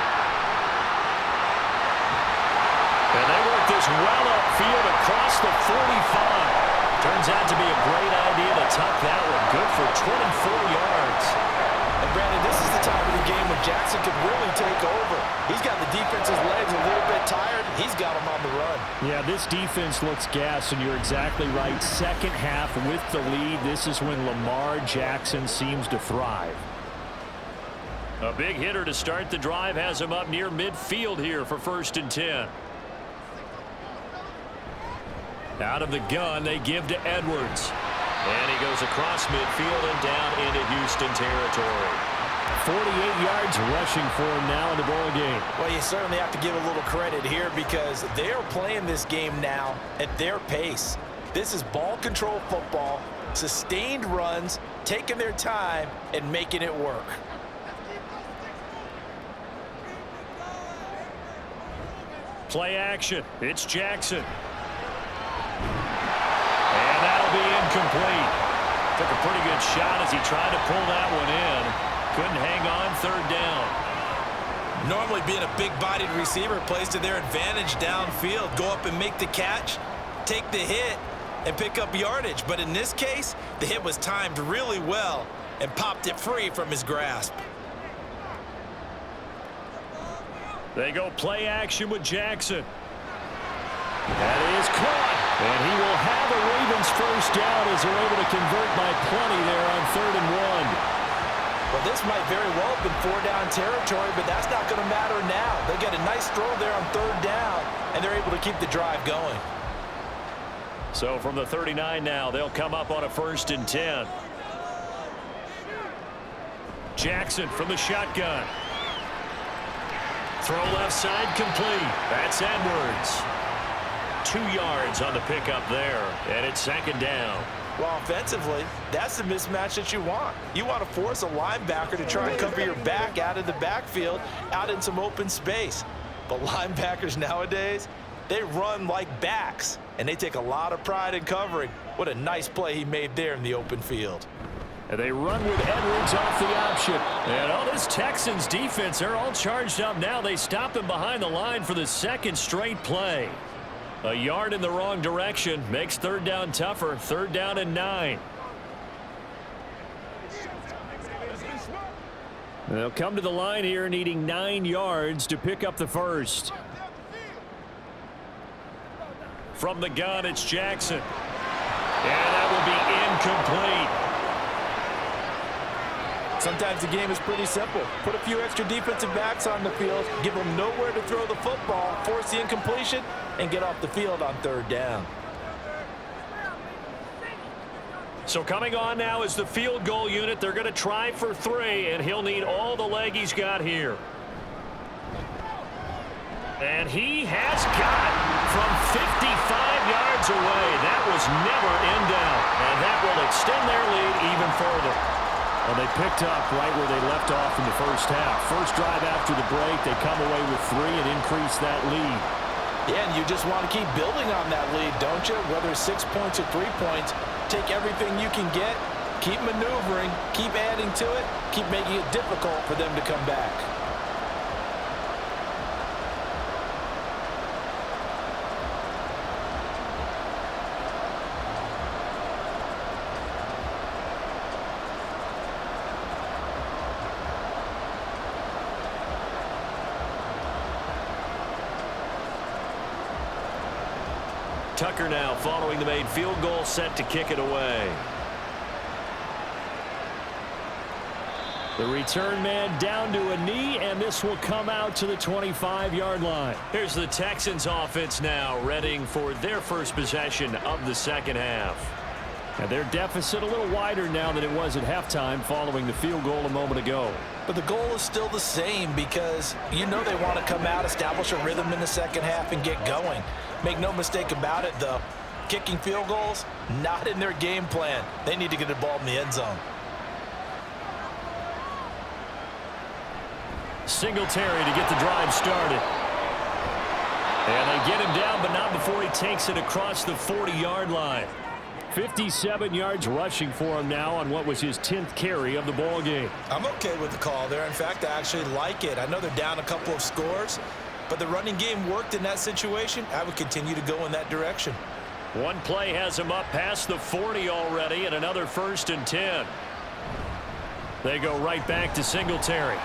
And they work this well upfield across the 45. Turns out to be a great idea to tuck that one. Good for 24 yards. And Brandon, this is the time of the game when Jackson could really take over. He's got the defense's legs a little bit tired. He's got them on the run. Yeah, this defense looks gassed, and you're exactly right. Second half with the lead, this is when Lamar Jackson seems to thrive. A big hitter to start the drive has him up near midfield here for 1st and 10. Out of the gun, they give to Edwards. And he goes across midfield and down into Houston territory. 48 yards rushing for him now in the ball game. Well, you certainly have to give a little credit here because they are playing this game now at their pace. This is ball control football, sustained runs, taking their time, and making it work. Play action. It's Jackson. And that'll be incomplete. Took a pretty good shot as he tried to pull that one in. Couldn't hang on 3rd down. Normally being a big-bodied receiver plays to their advantage downfield. Go up and make the catch, take the hit, and pick up yardage. But in this case, the hit was timed really well and popped it free from his grasp. They go play action with Jackson. That is caught. And he will have a Ravens first down as they're able to convert by plenty there on 3rd and 1. Well, this might very well have been 4-down territory, but that's not going to matter now. They get a nice throw there on 3rd down, and they're able to keep the drive going. So from the 39 now, they'll come up on a 1st and 10. Jackson from the shotgun. Throw left side complete. That's Edwards. 2 yards on the pickup there, and it's 2nd down. Well, offensively, that's the mismatch that you want. You want to force a linebacker to try and cover your back out of the backfield, out in some open space. But linebackers nowadays, they run like backs, and they take a lot of pride in covering. What a nice play he made there in the open field. And they run with Edwards off the option. And all this Texans defense, they're all charged up now. They stop him behind the line for the 2nd straight play. A yard in the wrong direction makes 3rd down tougher. 3rd down and 9. They'll come to the line here needing 9 yards to pick up the first. From the gun, it's Jackson. And that will be incomplete. Sometimes the game is pretty simple. Put a few extra defensive backs on the field, give them nowhere to throw the football, force the incompletion, and get off the field on 3rd down. So coming on now is the field goal unit. They're going to try for 3, and he'll need all the leg he's got here. And he has got from 55 yards away. That was never in doubt, and that will extend their lead even further. Well, they picked up right where they left off in the first half. First drive after the break, they come away with 3 and increase that lead. Yeah, and you just want to keep building on that lead, don't you? Whether it's 6 points or 3 points, take everything you can get, keep maneuvering, keep adding to it, keep making it difficult for them to come back. Tucker now following the made field goal, set to kick it away. The return man down to a knee, and this will come out to the 25-yard line. Here's the Texans offense now, readying for their first possession of the second half. And their deficit a little wider now than it was at halftime following the field goal a moment ago. But the goal is still the same because you know they want to come out, establish a rhythm in the second half, and get going. Make no mistake about it, though. Kicking field goals, not in their game plan. They need to get the ball in the end zone. Singletary to get the drive started. And they get him down, but not before he takes it across the 40-yard line. 57 yards rushing for him now on what was his 10th carry of the ball game. I'm okay with the call there. In fact, I actually like it. I know they're down a couple of scores, but the running game worked in that situation. I would continue to go in that direction. One play has him up past the 40 already, and another 1st and 10. They go right back to Singletary.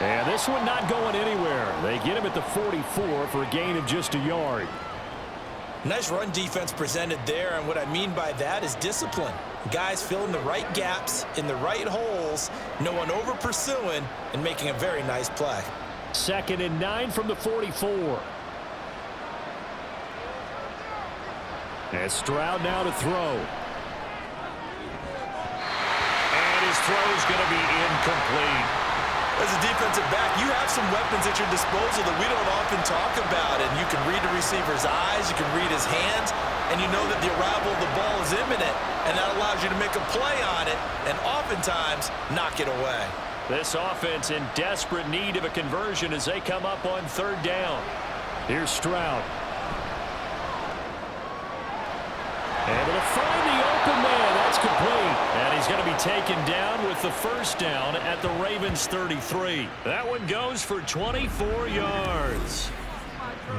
And this one not going anywhere. They get him at the 44 for a gain of just a yard. Nice run defense presented there, and what I mean by that is discipline. Guys filling the right gaps in the right holes, no one over pursuing, and making a very nice play. 2nd and 9 from the 44. And Stroud now to throw. And his throw is going to be incomplete. As a defensive back, you have some weapons at your disposal that we don't often talk about. And you can read the receiver's eyes, you can read his hands, and you know that the arrival of the ball is imminent. And that allows you to make a play on it and oftentimes knock it away. This offense in desperate need of a conversion as they come up on 3rd down. Here's Stroud. Able to find the open man. That's complete. And he's going to be taken down with the 1st down at the Ravens 33. That one goes for 24 yards.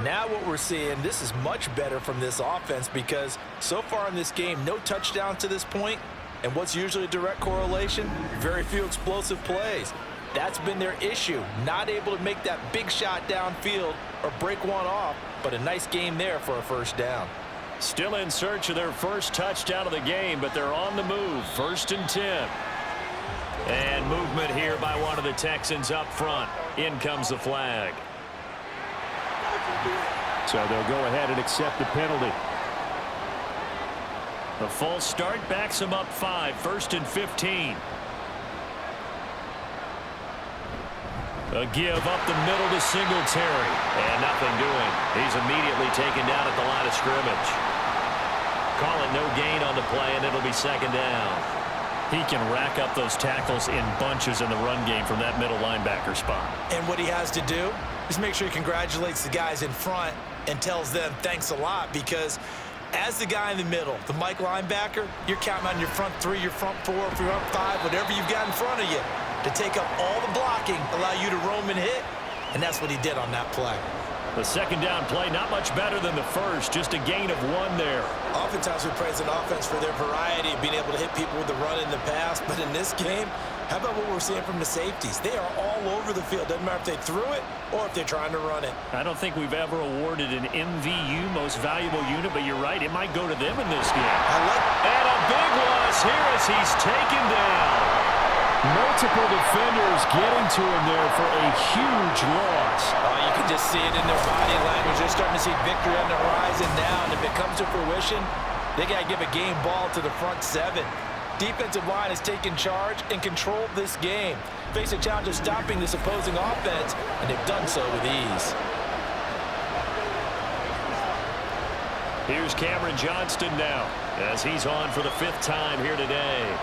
Now what we're seeing, this is much better from this offense because so far in this game, no touchdown to this point. And what's usually a direct correlation? Very few explosive plays. That's been their issue. Not able to make that big shot downfield or break one off, but a nice game there for a 1st down. Still in search of their first touchdown of the game, but they're on the move. 1st and 10. And movement here by one of the Texans up front. In comes the flag. So they'll go ahead and accept the penalty. The false start backs them up 5. 1st and 15. A give up the middle to Singletary. And nothing doing. He's immediately taken down at the line of scrimmage. Call it no gain on the play, and it'll be 2nd down. He can rack up those tackles in bunches in the run game from that middle linebacker spot. And what he has to do is make sure he congratulates the guys in front and tells them thanks a lot because as the guy in the middle, the Mike linebacker, you're counting on your front 3, your front 4, your front 5, whatever you've got in front of you to take up all the blocking, allow you to roam and hit, and that's what he did on that play. The 2nd down play, not much better than the 1st, just a gain of 1 there. Oftentimes we praise an offense for their variety of being able to hit people with the run in the pass, but in this game, how about what we're seeing from the safeties? They are all over the field. Doesn't matter if they threw it or if they're trying to run it. I don't think we've ever awarded an MVU, most valuable unit, but you're right, it might go to them in this game. And a big loss here as he's taken down. Multiple defenders getting to him there for a huge loss. You can just see it in their body language. They're starting to see victory on the horizon now, and if it comes to fruition, they got to give a game ball to the front 7. Defensive line has taken charge and controlled this game. Face a challenge of stopping this opposing offense, and they've done so with ease. Here's Cameron Johnston now as he's on for the 5th time here today.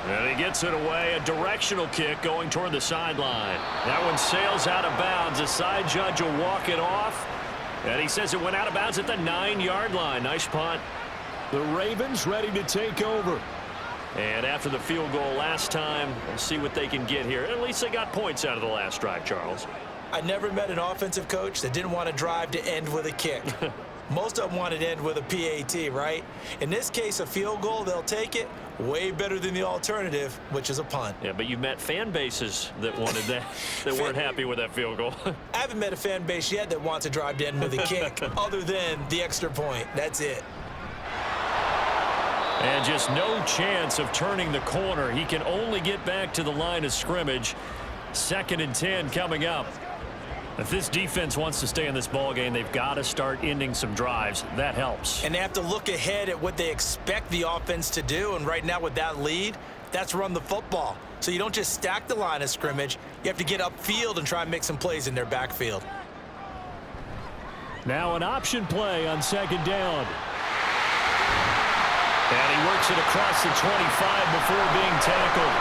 And he gets it away, a directional kick going toward the sideline. That one sails out of bounds. The side judge will walk it off. And he says it went out of bounds at the 9-yard line. Nice punt. The Ravens ready to take over. And after the field goal last time, we'll see what they can get here. At least they got points out of the last drive, Charles. I never met an offensive coach that didn't want to drive to end with a kick. Most of them wanted to end with a PAT, right? In this case, a field goal, they'll take it. Way better than the alternative, which is a punt. Yeah, but you met fan bases that wanted that, that weren't happy with that field goal. I haven't met a fan base yet that wants to drive to end with a kick, other than the extra point. That's it. And just no chance of turning the corner. He can only get back to the line of scrimmage. 2nd and 10 coming up. If this defense wants to stay in this ball game, they've got to start ending some drives. That helps. And they have to look ahead at what they expect the offense to do. And right now with that lead, that's run the football. So you don't just stack the line of scrimmage. You have to get upfield and try and make some plays in their backfield. Now an option play on 2nd down. And he works it across the 25 before being tackled.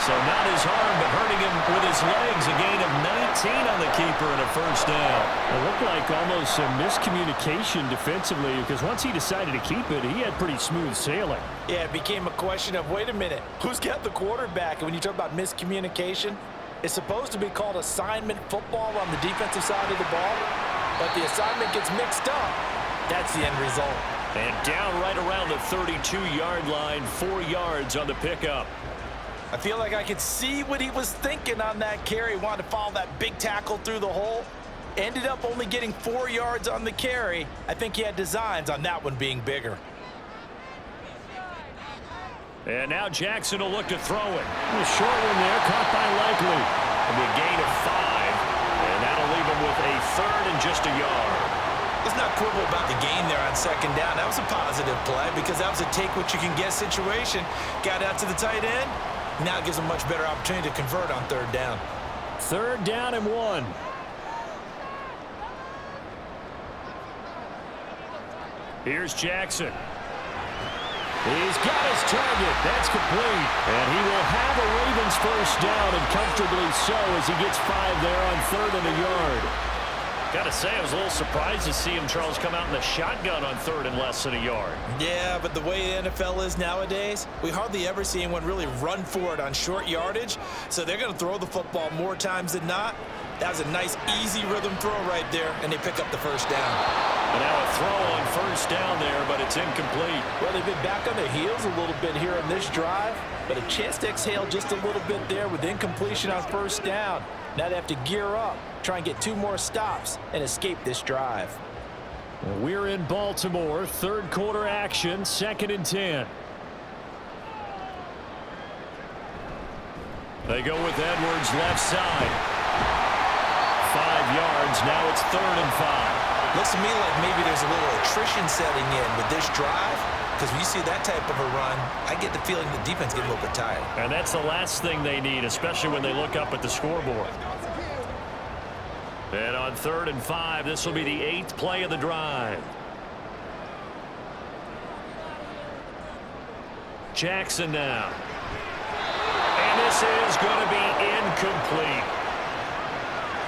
So not his arm, but hurting him with his legs. A gain of 19 on the keeper and a 1st down. It looked like almost a miscommunication defensively, because once he decided to keep it, he had pretty smooth sailing. Yeah, it became a question of, wait a minute, who's got the quarterback? And when you talk about miscommunication, it's supposed to be called assignment football on the defensive side of the ball, but the assignment gets mixed up. That's the end result. And down right around the 32-yard line, 4 yards on the pickup. I feel like I could see what he was thinking on that carry. Wanted to follow that big tackle through the hole. Ended up only getting 4 yards on the carry. I think he had designs on that one being bigger. And now Jackson will look to throw it. A short one there, caught by Likely. And a gain of 5. And that'll leave him with a 3rd and just a yard. Let's not quibble about the gain there on 2nd down. That was a positive play because that was a take-what-you-can-get situation. Got out to the tight end. Now it gives them a much better opportunity to convert on 3rd down. 3rd down and 1. Here's Jackson. He's got his target. That's complete. And he will have a Ravens 1st down, and comfortably so, as he gets 5 there on 3rd and a yard. Got to say, I was a little surprised to see him, Charles, come out in the shotgun on 3rd and less than a yard. Yeah, but the way the NFL is nowadays, we hardly ever see anyone really run for it on short yardage. So they're going to throw the football more times than not. That was a nice, easy rhythm throw right there, and they pick up the 1st down. And now a throw on 1st down there, but it's incomplete. Well, they've been back on their heels a little bit here in this drive, but a chance to exhale just a little bit there with incompletion on 1st down. Now they have to gear up, try and get 2 more stops, and escape this drive. We're in Baltimore, 3rd quarter action, 2nd and 10. They go with Edwards left side. 5 yards, now it's 3rd and 5. Looks to me like maybe there's a little attrition setting in with this drive, because when you see that type of a run, I get the feeling the defense gets a little bit tired. And that's the last thing they need, especially when they look up at the scoreboard. And on 3rd and 5, this will be the 8th play of the drive. Jackson now. And this is going to be incomplete.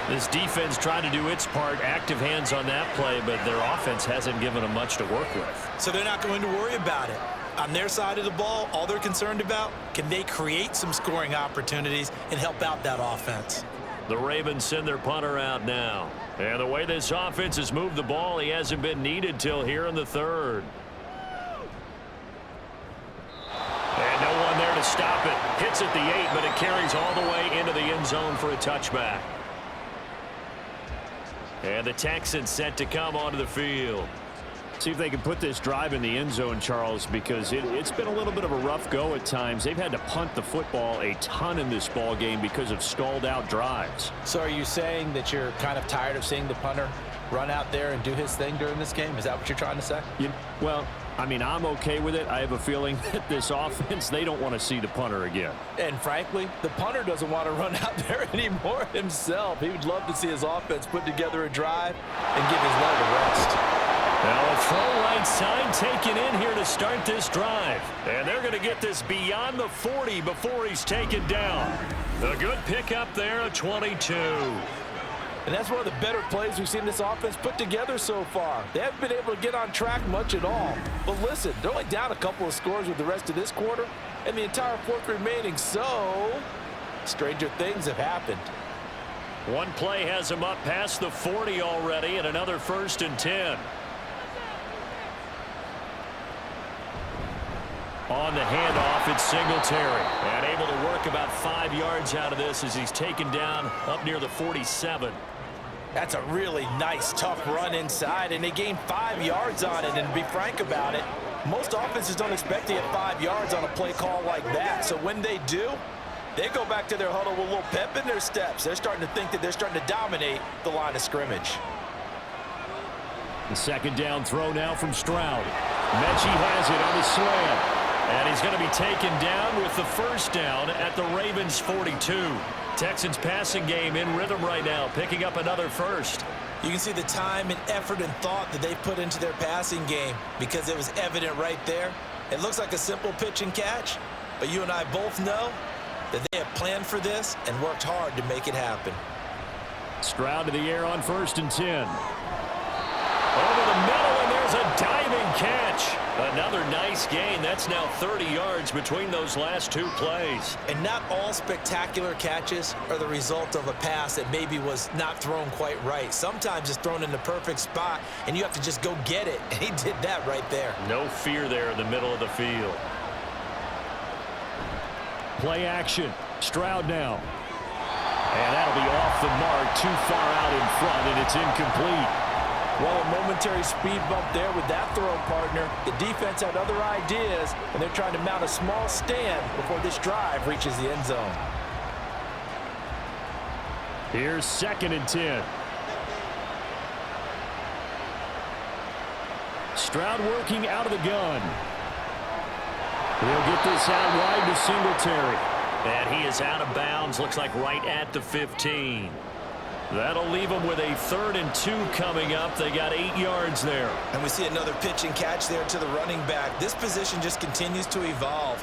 This defense tried to do its part, active hands on that play, but their offense hasn't given them much to work with. So they're not going to worry about it. On their side of the ball, all they're concerned about, can they create some scoring opportunities and help out that offense? The Ravens send their punter out now. And the way this offense has moved the ball, he hasn't been needed till here in the 3rd. And no one there to stop it. Hits at the 8, but it carries all the way into the end zone for a touchback. And the Texans set to come onto the field. See if they can put this drive in the end zone, Charles, because it's been a little bit of a rough go at times. They've had to punt the football a ton in this ball game because of stalled out drives. So are you saying that you're kind of tired of seeing the punter run out there and do his thing during this game? Is that what you're trying to say? Well, I mean, I'm okay with it. I have a feeling that this offense, they don't want to see the punter again. And frankly, the punter doesn't want to run out there anymore himself. He would love to see his offense put together a drive and give his leg a rest. Now a throw right side taken in here to start this drive. And they're going to get this beyond the 40 before he's taken down. A good pickup there, a 22. And that's one of the better plays we've seen this offense put together so far. They haven't been able to get on track much at all. But listen, they're only down a couple of scores with the rest of this quarter and the entire 4th remaining. So, stranger things have happened. One play has him up past the 40 already, and another 1st and 10. On the handoff, it's Singletary. And able to work about 5 yards out of this as he's taken down up near the 47. That's a really nice, tough run inside, and they gained 5 yards on it. And to be frank about it, Most offenses don't expect to get 5 yards on a play call like that. So when they do, they go back to their huddle with a little pep in their steps. They're starting to think that they're starting to dominate the line of scrimmage. The second down throw now from Stroud. Mechie has it on the slant. And he's going to be taken down with the first down at the Ravens' 42. Texans passing game in rhythm right now, picking up another first. You can see the time and effort and thought that they put into their passing game because it was evident right there. It looks like a simple pitch and catch, but you and I both know that they have planned for this and worked hard to make it happen. Stroud to the air on 1st and 10. Over the middle, and there's a diving catch. Another nice gain. That's now 30 yards between those last 2 plays. And not all spectacular catches are the result of a pass that maybe was not thrown quite right. Sometimes it's thrown in the perfect spot, and you have to just go get it. And he did that right there. No fear there in the middle of the field. Play action. Stroud now. And that'll be off the mark, too far out in front, and it's incomplete. Well, a momentary speed bump there with that throw, partner. The defense had other ideas, and they're trying to mount a small stand before this drive reaches the end zone. Here's 2nd and 10. Stroud working out of the gun. He'll get this out wide to Singletary. And he is out of bounds, looks like right at the 15. That'll leave them with a 3rd and 2 coming up. They got 8 yards there. And we see another pitch and catch there to the running back. This position just continues to evolve.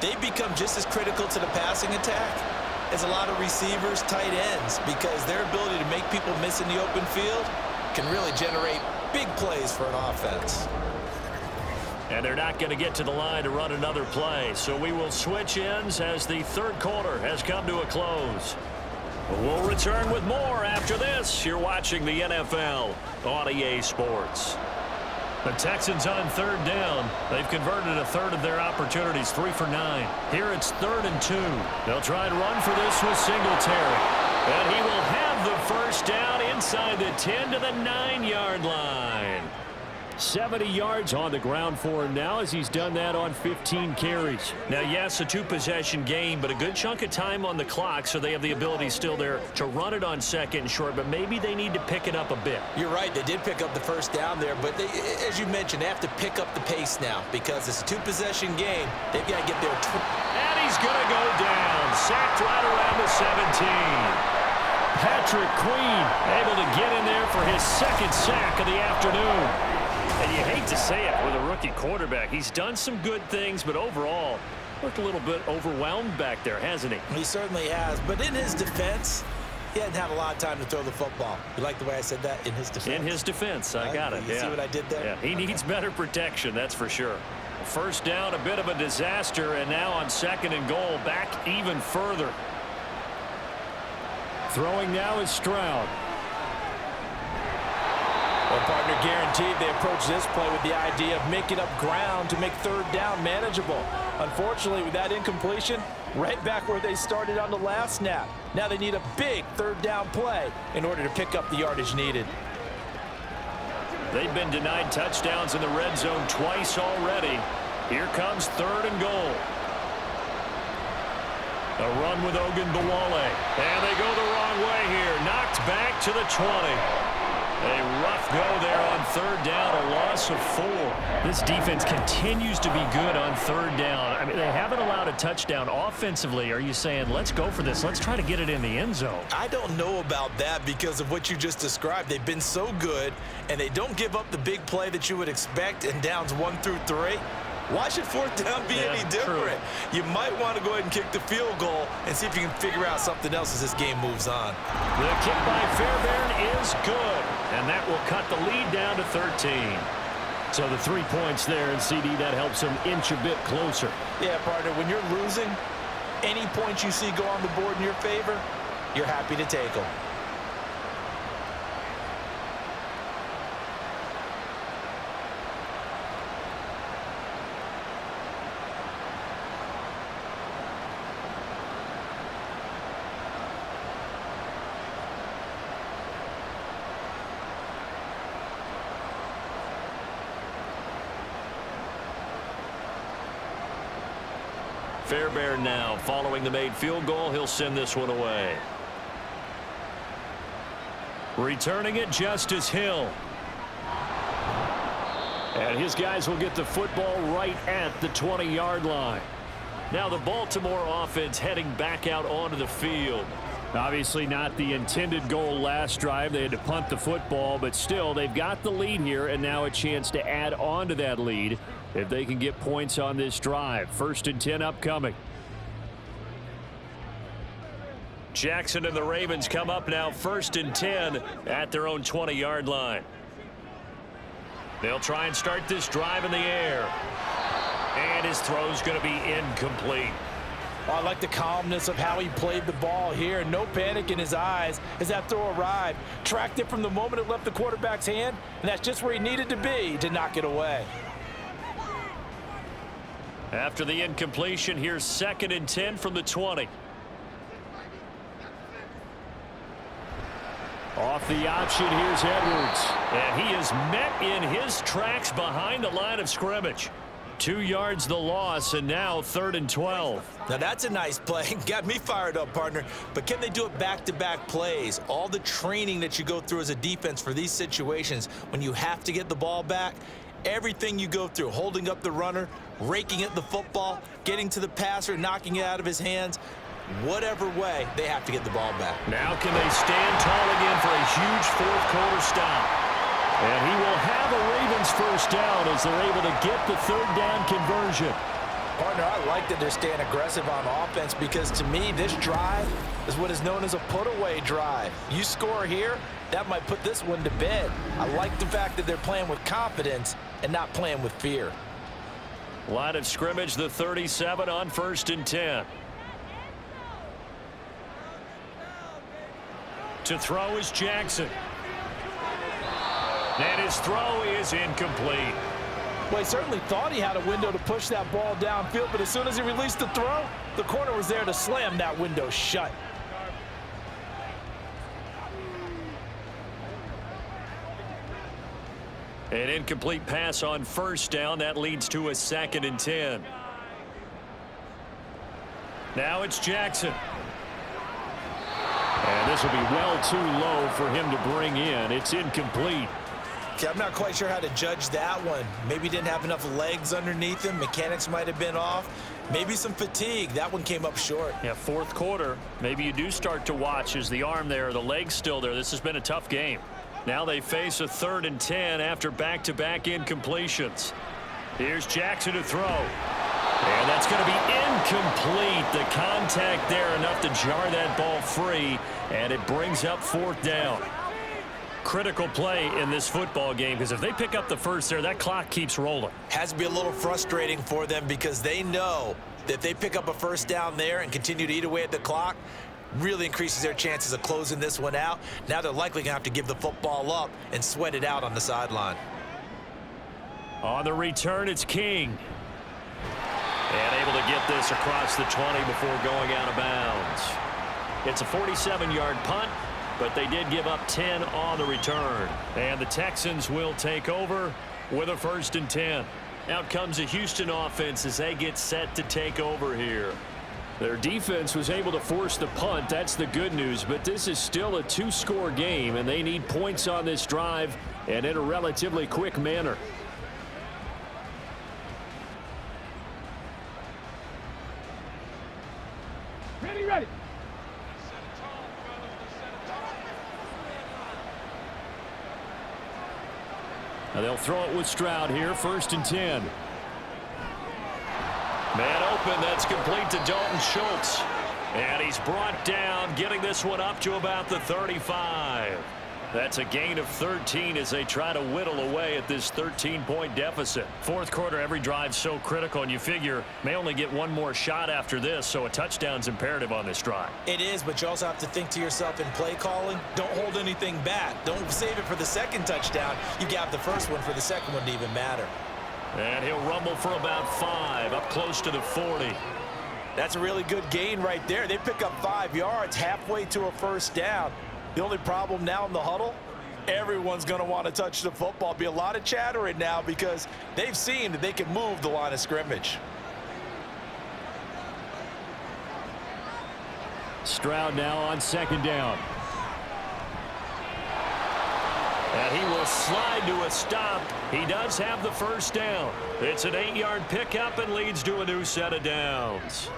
They've become just as critical to the passing attack as a lot of receivers, tight ends, because their ability to make people miss in the open field can really generate big plays for an offense. And they're not going to get to the line to run another play. So we will switch ends as the 3rd quarter has come to a close. We'll return with more after this. You're watching the NFL on EA Sports. The Texans on 3rd down. They've converted a 1/3 of their opportunities, 3 for 9. Here it's 3rd and 2. They'll try and run for this with Singletary. And he will have the first down inside the 10 to the 9-yard line. 70 yards on the ground for him now as he's done that on 15 carries. Now, yes, a 2-possession game, but a good chunk of time on the clock, so they have the ability still there to run it on 2nd and short, but maybe they need to pick it up a bit. You're right. They did pick up the first down there, but they, as you mentioned, they have to pick up the pace now because it's a 2-possession game. They've got to get there. And he's going to go down. Sacked right around the 17. Patrick Queen able to get in there for his 2nd sack of the afternoon. And you hate to say it with a rookie quarterback. He's done some good things, but overall, looked a little bit overwhelmed back there, hasn't he? He certainly has. But in his defense, he hadn't had a lot of time to throw the football. You like the way I said that? In his defense. In his defense. I got it. You see what I did there? Yeah, he needs better protection, that's for sure. First down, a bit of a disaster, and now on 2nd and goal, back even further. Throwing now is Stroud. Well, partner, guaranteed they approach this play with the idea of making up ground to make 3rd down manageable. Unfortunately, with that incompletion, right back where they started on the last snap. Now they need a big 3rd down play in order to pick up the yardage needed. They've been denied touchdowns in the red zone twice already. Here comes 3rd and goal. A run with Ogunbowale. And they go the wrong way here. Knocked back to the 20. A rough go there on 3rd down, a loss of 4. This defense continues to be good on 3rd down. I mean, they haven't allowed a touchdown offensively. Are you saying, let's go for this, let's try to get it in the end zone? I don't know about that because of what you just described. They've been so good, and they don't give up the big play that you would expect in downs 1 through 3. Why should 4th down be any different? True. You might want to go ahead and kick the field goal and see if you can figure out something else as this game moves on. The kick by Fairbairn is good, and that will cut the lead down to 13. So the 3 points there, and CD, that helps them inch a bit closer. Yeah, partner, when you're losing, any points you see go on the board in your favor, you're happy to take them. Fairbairn now following the made field goal. He'll send this one away. Returning it, Justice Hill. And his guys will get the football right at the 20-yard line. Now the Baltimore offense heading back out onto the field. Obviously not the intended goal last drive. They had to punt the football, but still they've got the lead here and now a chance to add on to that lead if they can get points on this drive. 1st and 10 upcoming. Jackson and the Ravens come up now 1st and 10 at their own 20-yard line. They'll try and start this drive in the air. And his throw's going to be incomplete. Oh, I like the calmness of how he played the ball here. No panic in his eyes as that throw arrived. Tracked it from the moment it left the quarterback's hand, and that's just where he needed to be to knock it away. After the incompletion, here's 2nd and 10 from the 20. Off the option, here's Edwards. And he is met in his tracks behind the line of scrimmage. 2 yards the loss, and now 3rd and 12. Now that's a nice play. Got me fired up, partner. But can they do it back-to-back plays? All the training that you go through as a defense for these situations, when you have to get the ball back, everything you go through, holding up the runner, raking at the football, getting to the passer, knocking it out of his hands, whatever way, they have to get the ball back. Now can they stand tall again for a huge 4th quarter stop? And he will have a Ravens 1st down as they're able to get the 3rd down conversion. Partner, I like that they're staying aggressive on offense because to me, this drive is what is known as a put-away drive. You score here, that might put this one to bed. I like the fact that they're playing with confidence and not playing with fear. Line of scrimmage, the 37 on 1st and 10. To throw is Jackson. And his throw is incomplete. Well, he certainly thought he had a window to push that ball downfield, but as soon as he released the throw, the corner was there to slam that window shut. An incomplete pass on 1st down. That leads to a 2nd and 10. Now it's Jackson. And this will be well too low for him to bring in. It's incomplete. Okay, I'm not quite sure how to judge that one. Maybe didn't have enough legs underneath him. Mechanics might have been off. Maybe some fatigue. That one came up short. Yeah, 4th quarter. Maybe you do start to watch as the arm there, the leg's still there. This has been a tough game. Now they face a 3rd and 10 after back-to-back incompletions. Here's Jackson to throw. And that's going to be incomplete. The contact there enough to jar that ball free, and it brings up 4th down. Critical play in this football game because if they pick up the 1st there, that clock keeps rolling. Has to be a little frustrating for them because they know that if they pick up a 1st down there and continue to eat away at the clock, really increases their chances of closing this one out. Now they're likely going to have to give the football up and sweat it out on the sideline. On the return, it's King. And able to get this across the 20 before going out of bounds. It's a 47-yard punt, but they did give up 10 on the return. And the Texans will take over with a 1st and 10. Out comes a Houston offense as they get set to take over here. Their defense was able to force the punt. That's the good news, but this is still a 2-score game, and they need points on this drive and in a relatively quick manner. Ready. Now they'll throw it with Stroud here, 1st and 10. Man open, that's complete to Dalton Schultz. And he's brought down, getting this one up to about the 35. That's a gain of 13 as they try to whittle away at this 13-point deficit. 4th quarter, every drive so critical, and you figure may only get one more shot after this, so a touchdown's imperative on this drive. It is, but you also have to think to yourself in play calling, don't hold anything back. Don't save it for the 2nd touchdown. You got the 1st one for the 2nd one to even matter. And he'll rumble for about 5, up close to the 40. That's a really good gain right there. They pick up 5 yards halfway to a 1st down. The only problem now in the huddle, everyone's going to want to touch the football. Be a lot of chattering now because they've seen that they can move the line of scrimmage. Stroud now on second down. And he will slide to a stop. He does have the first down. It's an 8-yard pickup and leads to a new set of downs.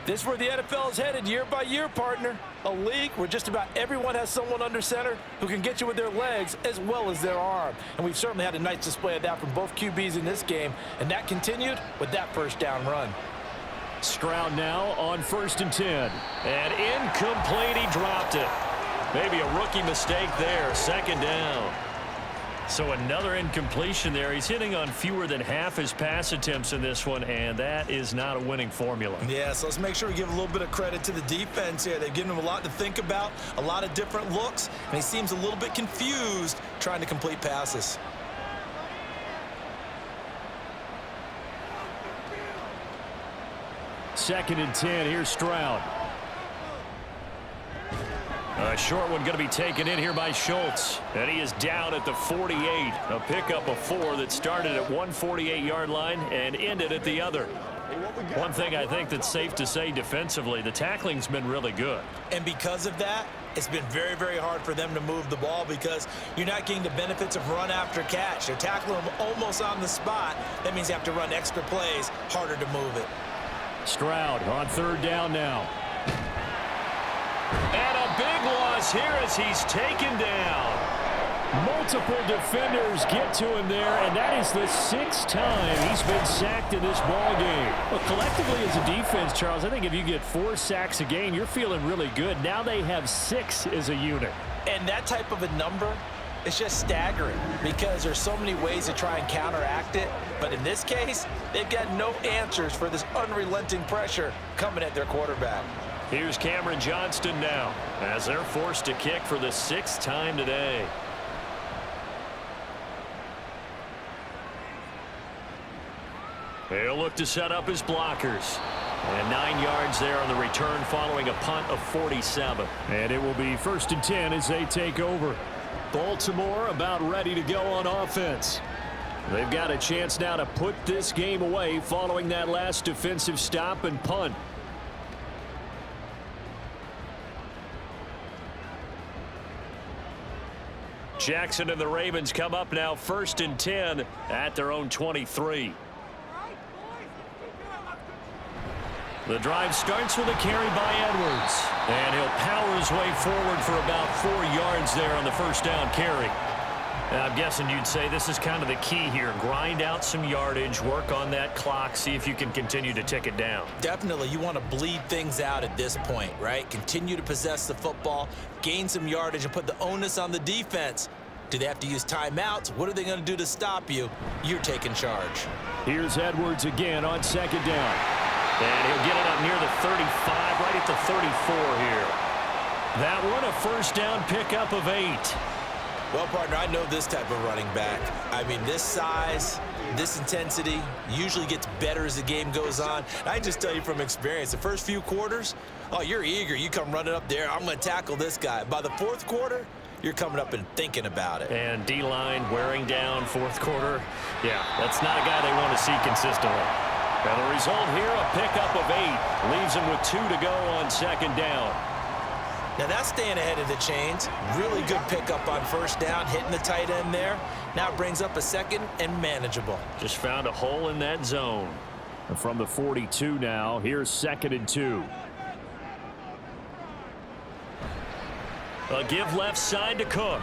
This is where the NFL is headed year by year, partner. A league where just about everyone has someone under center who can get you with their legs as well as their arm. And we've certainly had a nice display of that from both QBs in this game. And that continued with that first down run. Stroud now on 1st and 10. And incomplete, he dropped it. Maybe a rookie mistake there, 2nd down. So another incompletion there. He's hitting on fewer than half his pass attempts in this one, and that is not a winning formula. Yeah, so let's make sure we give a little bit of credit to the defense here. They've given him a lot to think about, a lot of different looks, and he seems a little bit confused trying to complete passes. Second and 10, here's Stroud. A short one going to be taken in here by Schultz. And he is down at the 48. A pickup of 4 that started at one 48-yard line and ended at the other. One thing I think that's safe to say defensively, the tackling's been really good. And because of that, it's been very, very hard for them to move the ball because you're not getting the benefits of run after catch. They're tackling them almost on the spot. That means you have to run extra plays, harder to move it. Stroud on 3rd down now. And a big loss here as he's taken down. Multiple defenders get to him there, and that is the 6th time he's been sacked in this ball game. Well, collectively as a defense, Charles, I think if you get 4 sacks a game, you're feeling really good. Now they have 6 as a unit. And that type of a number is just staggering because there's so many ways to try and counteract it. But in this case, they've got no answers for this unrelenting pressure coming at their quarterback. Here's Cameron Johnston now as they're forced to kick for the 6th time today. He'll look to set up his blockers. And 9 yards there on the return following a punt of 47. And it will be 1st and 10 as they take over. Baltimore about ready to go on offense. They've got a chance now to put this game away following that last defensive stop and punt. Jackson and the Ravens come up now 1st and 10 at their own 23. The drive starts with a carry by Edwards. And he'll power his way forward for about 4 yards there on the first down carry. And I'm guessing you'd say this is kind of the key here. Grind out some yardage, work on that clock, see if you can continue to tick it down. Definitely, you want to bleed things out at this point, right? Continue to possess the football, gain some yardage, and put the onus on the defense. Do they have to use timeouts? What are they going to do to stop you? You're taking charge. Here's Edwards again on 2nd down. And he'll get it up near the 35, right at the 34 here. That one a first down pickup of 8. Well, partner, I know this type of running back. I mean, this size, this intensity usually gets better as the game goes on. I just tell you from experience, the first few quarters, oh, you're eager. You come running up there, I'm going to tackle this guy. By the 4th quarter, you're coming up and thinking about it. And D-line wearing down 4th quarter. Yeah, that's not a guy they want to see consistently. And the result here, a pickup of 8. Leaves him with 2 to go on 2nd down. Now that's staying ahead of the chains. Really good pickup on 1st down, hitting the tight end there. Now it brings up a 2nd and manageable. Just found a hole in that zone. And from the 42 now, here's 2nd and 2. A give left side to Cook.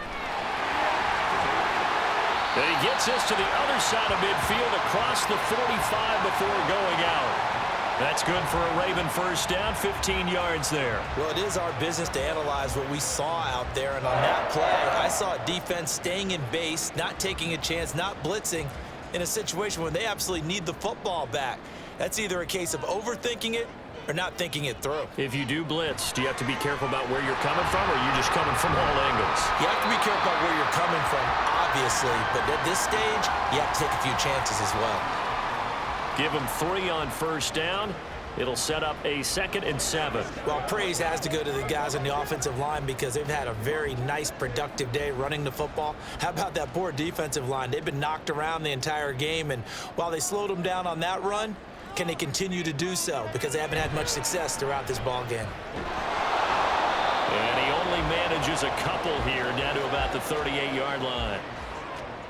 And he gets this to the other side of midfield across the 45 before going out. That's good for a Raven first down, 15 yards there. Well, it is our business to analyze what we saw out there, and on that play, I saw a defense staying in base, not taking a chance, not blitzing in a situation where they absolutely need the football back. That's either a case of overthinking it or not thinking it through. If you do blitz, do you have to be careful about where you're coming from, or are you just coming from all angles? You have to be careful about where you're coming from, obviously, but at this stage, you have to take a few chances as well. Give him 3 on first down. It'll set up a 2nd and 7. Well, praise has to go to the guys on the offensive line because they've had a very nice, productive day running the football. How about that poor defensive line? They've been knocked around the entire game, and while they slowed them down on that run, can they continue to do so? Because they haven't had much success throughout this ball game. And he only manages a couple here, down to about the 38-yard line.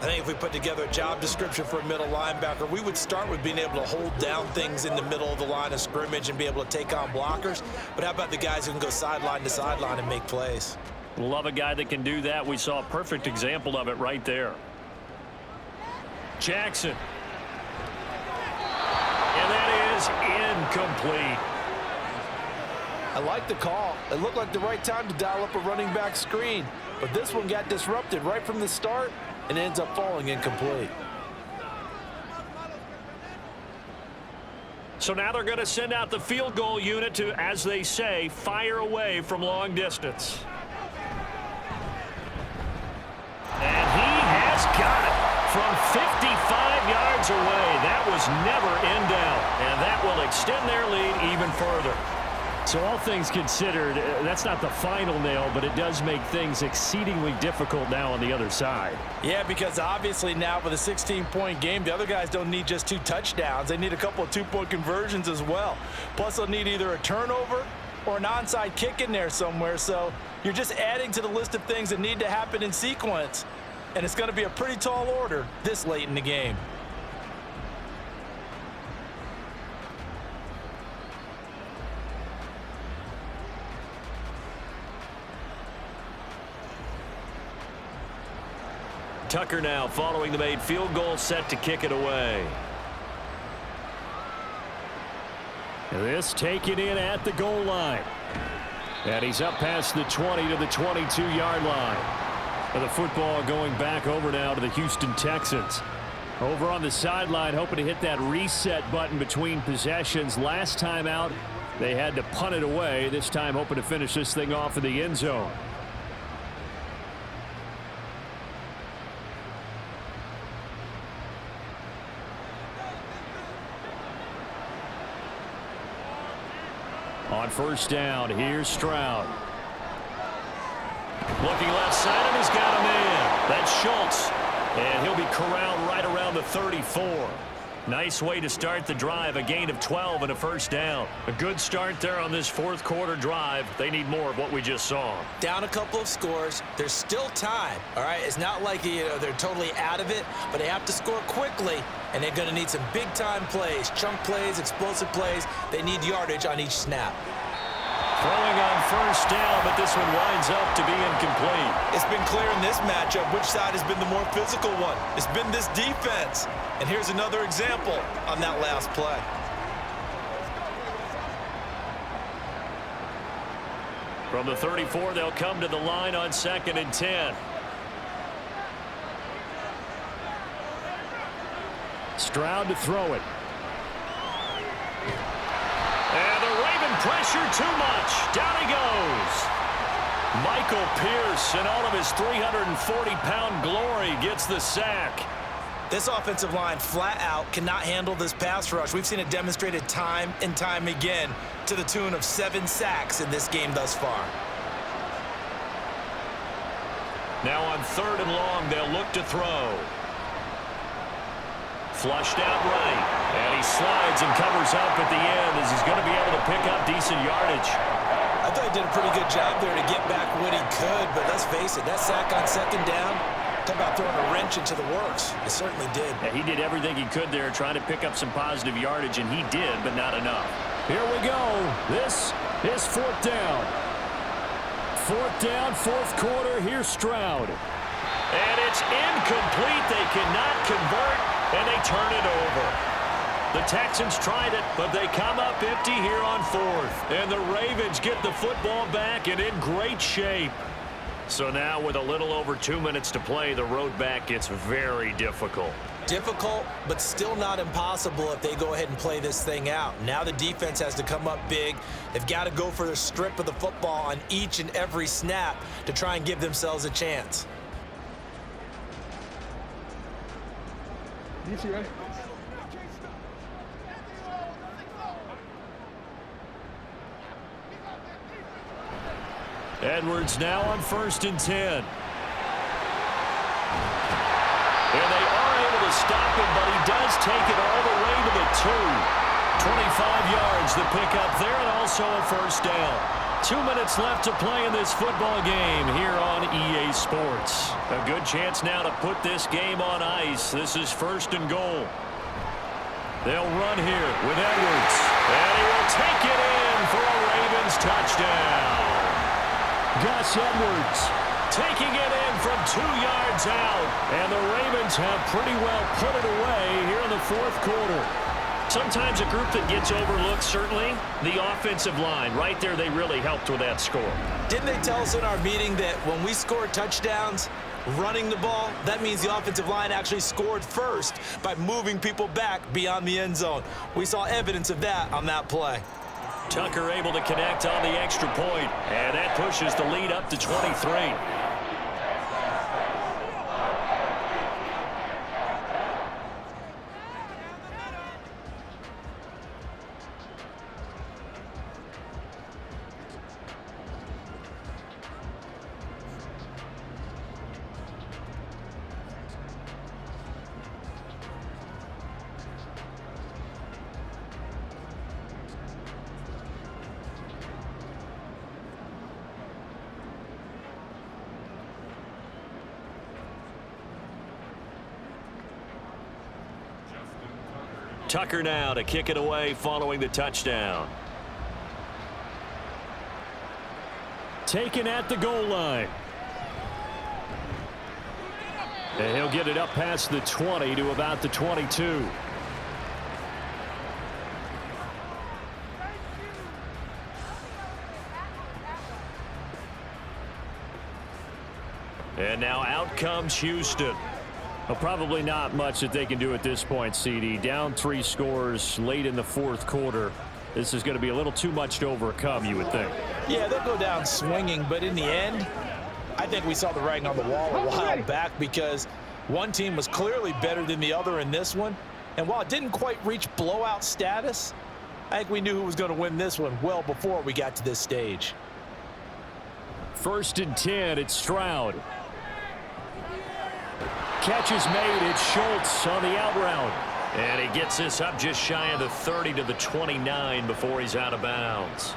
I think if we put together a job description for a middle linebacker, we would start with being able to hold down things in the middle of the line of scrimmage and be able to take on blockers. But how about the guys who can go sideline to sideline and make plays? Love a guy that can do that. We saw a perfect example of it right there. Jackson. And that is incomplete. I like the call. It looked like the right time to dial up a running back screen. But this one got disrupted right from the start and ends up falling incomplete. So now they're going to send out the field goal unit to, as they say, fire away from long distance. And he has got it from 55 yards away. That was never in doubt, and that will extend their lead even further. So all things considered, that's not the final nail, but it does make things exceedingly difficult now on the other side. Yeah, because obviously now with a 16-point game, the other guys don't need just 2 touchdowns. They need a couple of 2-point conversions as well. Plus, they'll need either a turnover or an onside kick in there somewhere. So you're just adding to the list of things that need to happen in sequence. And it's going to be a pretty tall order this late in the game. Tucker now following the made field goal, set to kick it away. This taken in at the goal line. And he's up past the 20 to the 22-yard line. And the football going back over now to the Houston Texans. Over on the sideline, hoping to hit that reset button between possessions. Last time out, they had to punt it away. This time hoping to finish this thing off in the end zone. On first down, here's Stroud. Looking left side, and he's got him in. That's Schultz, and he'll be corralled right around the 34. Nice way to start the drive, a gain of 12 and a first down. A good start there on this fourth quarter drive. They need more of what we just saw. Down a couple of scores. There's still time, all right? It's not like they're totally out of it, but they have to score quickly, and they're going to need some big-time plays, chunk plays, explosive plays. They need yardage on each snap. Throwing on first down, but this one winds up to be incomplete. It's been clear in this matchup which side has been the more physical one. It's been this defense. And here's another example on that last play. From the 34, they'll come to the line on 2nd and 10. Stroud to throw it. And the Raven pressure too much. Down he goes. Michael Pierce, in all of his 340-pound glory, gets the sack. This offensive line flat out cannot handle this pass rush. We've seen it demonstrated time and time again to the tune of 7 sacks in this game thus far. Now on 3rd and long, they'll look to throw. Flushed out right. And he slides and covers up at the end as he's going to be able to pick up decent yardage. I thought he did a pretty good job there to get back what he could, but let's face it, that sack on 2nd down, talk about throwing a wrench into the works. It certainly did. Yeah, he did everything he could there, trying to pick up some positive yardage, and he did, but not enough. Here we go. This is 4th down. 4th down, 4th quarter. Here's Stroud. And it's incomplete. They cannot convert, and they turn it over. The Texans tried it, but they come up empty here on 4th. And the Ravens get the football back and in great shape. So now with a little over 2 minutes to play, the road back gets very difficult. Difficult, but still not impossible if they go ahead and play this thing out. Now the defense has to come up big. They've got to go for the strip of the football on each and every snap to try and give themselves a chance. Edwards now on 1st and 10. And they are able to stop him, but he does take it all the way to the 2. 25 yards the pickup there, and also a first down. 2 minutes left to play in this football game here on EA Sports. A good chance now to put this game on ice. This is 1st and goal. They'll run here with Edwards. And he will take it in for a Ravens touchdown. Gus Edwards taking it in from 2 yards out. And the Ravens have pretty well put it away here in the 4th quarter. Sometimes a group that gets overlooked, certainly, the offensive line. Right there, they really helped with that score. Didn't they tell us in our meeting that when we score touchdowns running the ball, that means the offensive line actually scored first by moving people back beyond the end zone? We saw evidence of that on that play. Tucker able to connect on the extra point, and that pushes the lead up to 23. Tucker now to kick it away following the touchdown. Taken at the goal line. And he'll get it up past the 20 to about the 22. And now out comes Houston. Well, probably not much that they can do at this point, CD. Down 3 scores late in the 4th quarter. This is going to be a little too much to overcome, you would think. Yeah, they'll go down swinging, but in the end, I think we saw the writing on the wall a while back because one team was clearly better than the other in this one. And while it didn't quite reach blowout status, I think we knew who was going to win this one well before we got to this stage. 1st and 10, it's Stroud. Catch is made. It's Schultz on the out route. And he gets this up just shy of the 30 to the 29 before he's out of bounds.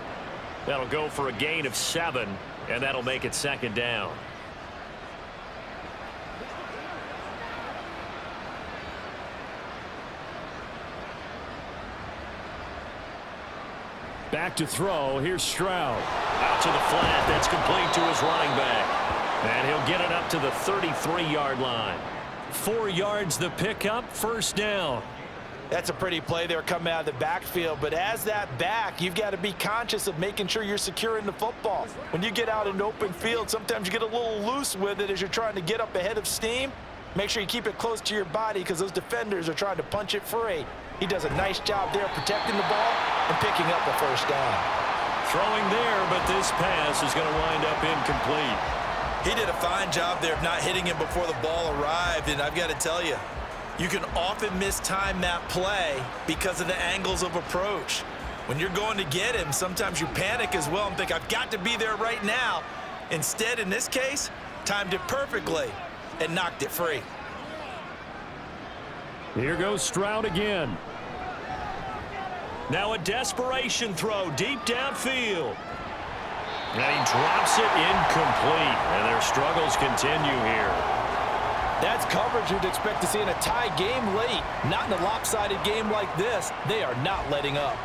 That'll go for a gain of 7, and that'll make it 2nd down. Back to throw. Here's Stroud. Out to the flat. That's complete to his running back. And he'll get it up to the 33-yard line. 4 yards the pickup, 1st down. That's a pretty play there coming out of the backfield, but as that back, you've got to be conscious of making sure you're securing the football. When you get out in open field, sometimes you get a little loose with it as you're trying to get up ahead of steam. Make sure you keep it close to your body because those defenders are trying to punch it free. He does a nice job there protecting the ball and picking up the 1st down. Throwing there, but this pass is going to wind up incomplete. He did a fine job there of not hitting him before the ball arrived, and I've got to tell you, you can often mistime that play because of the angles of approach. When you're going to get him, sometimes you panic as well and think, I've got to be there right now. Instead, in this case, timed it perfectly and knocked it free. Here goes Stroud again. Now a desperation throw deep downfield. And he drops it incomplete. And their struggles continue here. That's coverage you'd expect to see in a tie game late. Not in a lopsided game like this. They are not letting up.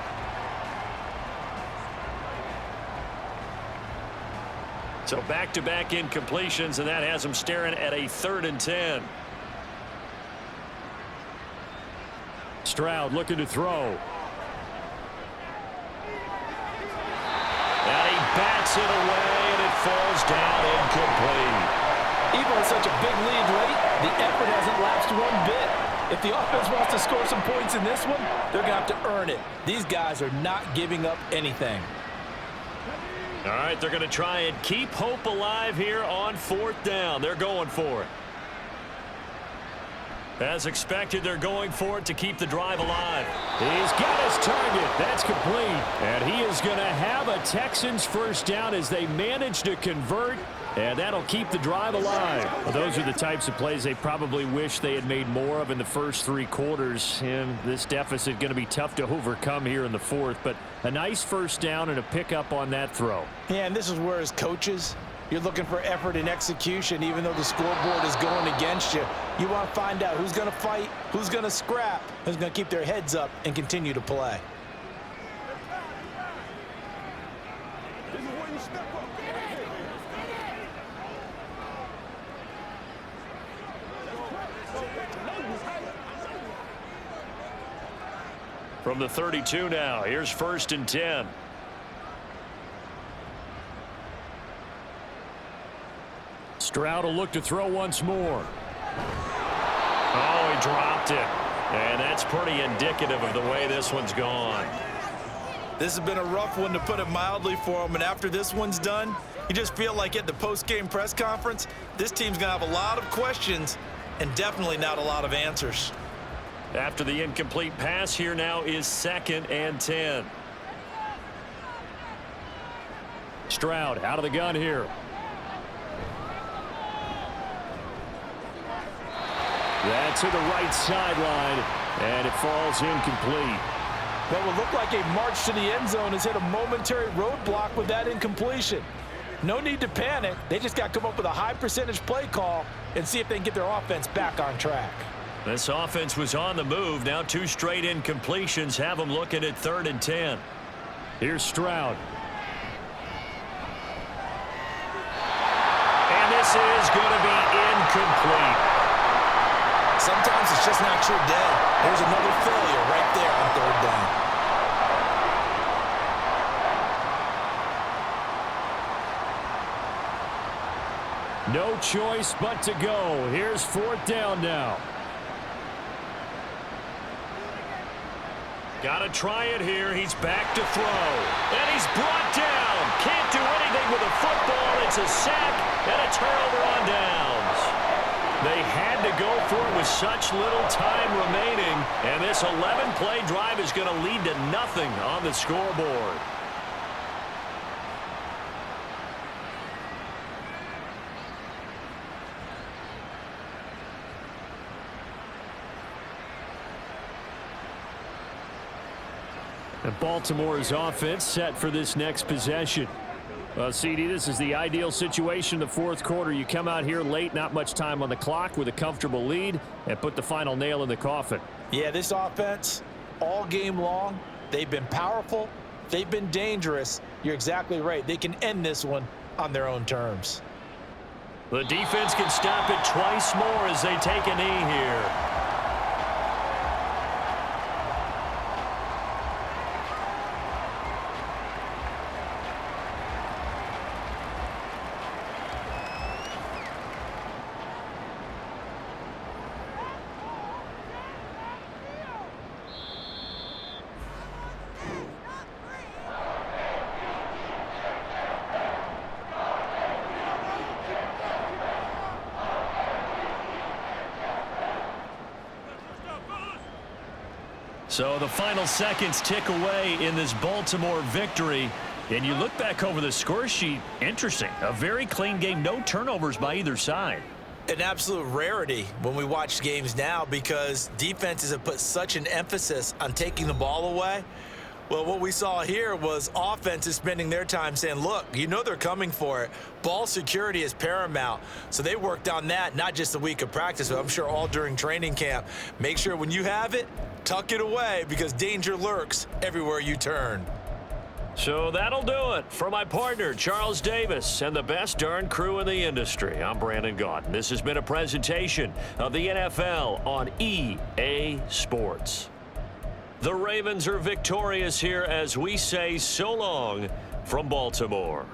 So back-to-back incompletions, and that has them staring at a 3rd and 10. Stroud looking to throw. And he bats it away, and it falls down incomplete. Even with such a big lead late, the effort hasn't lapsed one bit. If the offense wants to score some points in this one, they're going to have to earn it. These guys are not giving up anything. All right, they're going to try and keep hope alive here on 4th down. They're going for it. As expected, they're going for it to keep the drive alive. He's got his target. That's complete. And he is going to have a Texans first down as they manage to convert. And that'll keep the drive alive. Well, those are the types of plays they probably wish they had made more of in the first 3 quarters. And this deficit going to be tough to overcome here in the 4th. But a nice first down and a pickup on that throw. Yeah, and this is where as coaches, you're looking for effort and execution. Even though the scoreboard is going against you, you want to find out who's going to fight, who's going to scrap, who's going to keep their heads up and continue to play. From the 32 now, here's 1st and 10. Stroud will look to throw once more. Oh, he dropped it. And that's pretty indicative of the way this one's gone. This has been a rough one, to put it mildly, for him. And after this one's done, you just feel like at the post-game press conference, this team's going to have a lot of questions and definitely not a lot of answers. After the incomplete pass, here now is 2nd and 10. Stroud out of the gun here. That's to the right sideline, and it falls incomplete. What will look like a march to the end zone has hit a momentary roadblock with that incompletion. No need to panic. They just got to come up with a high percentage play call and see if they can get their offense back on track. This offense was on the move. Now 2 straight incompletions have them looking at 3rd and 10. Here's Stroud. And this is going to be incomplete. Sometimes it's just not your day. There's another failure right there on 3rd down. No choice but to go. Here's 4th down now. Got to try it here. He's back to throw. And he's brought down. Can't do anything with a football. It's a sack and a turnover on downs. They had to go for it with such little time remaining. And this 11-play drive is going to lead to nothing on the scoreboard. And Baltimore's offense set for this next possession. Well, CD, this is the ideal situation in the 4th quarter. You come out here late, not much time on the clock, with a comfortable lead, and put the final nail in the coffin. Yeah, this offense, all game long, they've been powerful, they've been dangerous. You're exactly right. They can end this one on their own terms. The defense can stop it twice more as they take a knee here. So the final seconds tick away in this Baltimore victory. And you look back over the score sheet, interesting. A very clean game, no turnovers by either side. An absolute rarity when we watch games now, because defenses have put such an emphasis on taking the ball away. Well, what we saw here was offenses spending their time saying, look, you know they're coming for it. Ball security is paramount. So they worked on that, not just a week of practice, but I'm sure all during training camp. Make sure when you have it, tuck it away, because danger lurks everywhere you turn. So that'll do it. For my partner, Charles Davis, and the best darn crew in the industry, I'm Brandon Gaudin. This has been a presentation of the NFL on EA Sports. The Ravens are victorious here as we say so long from Baltimore.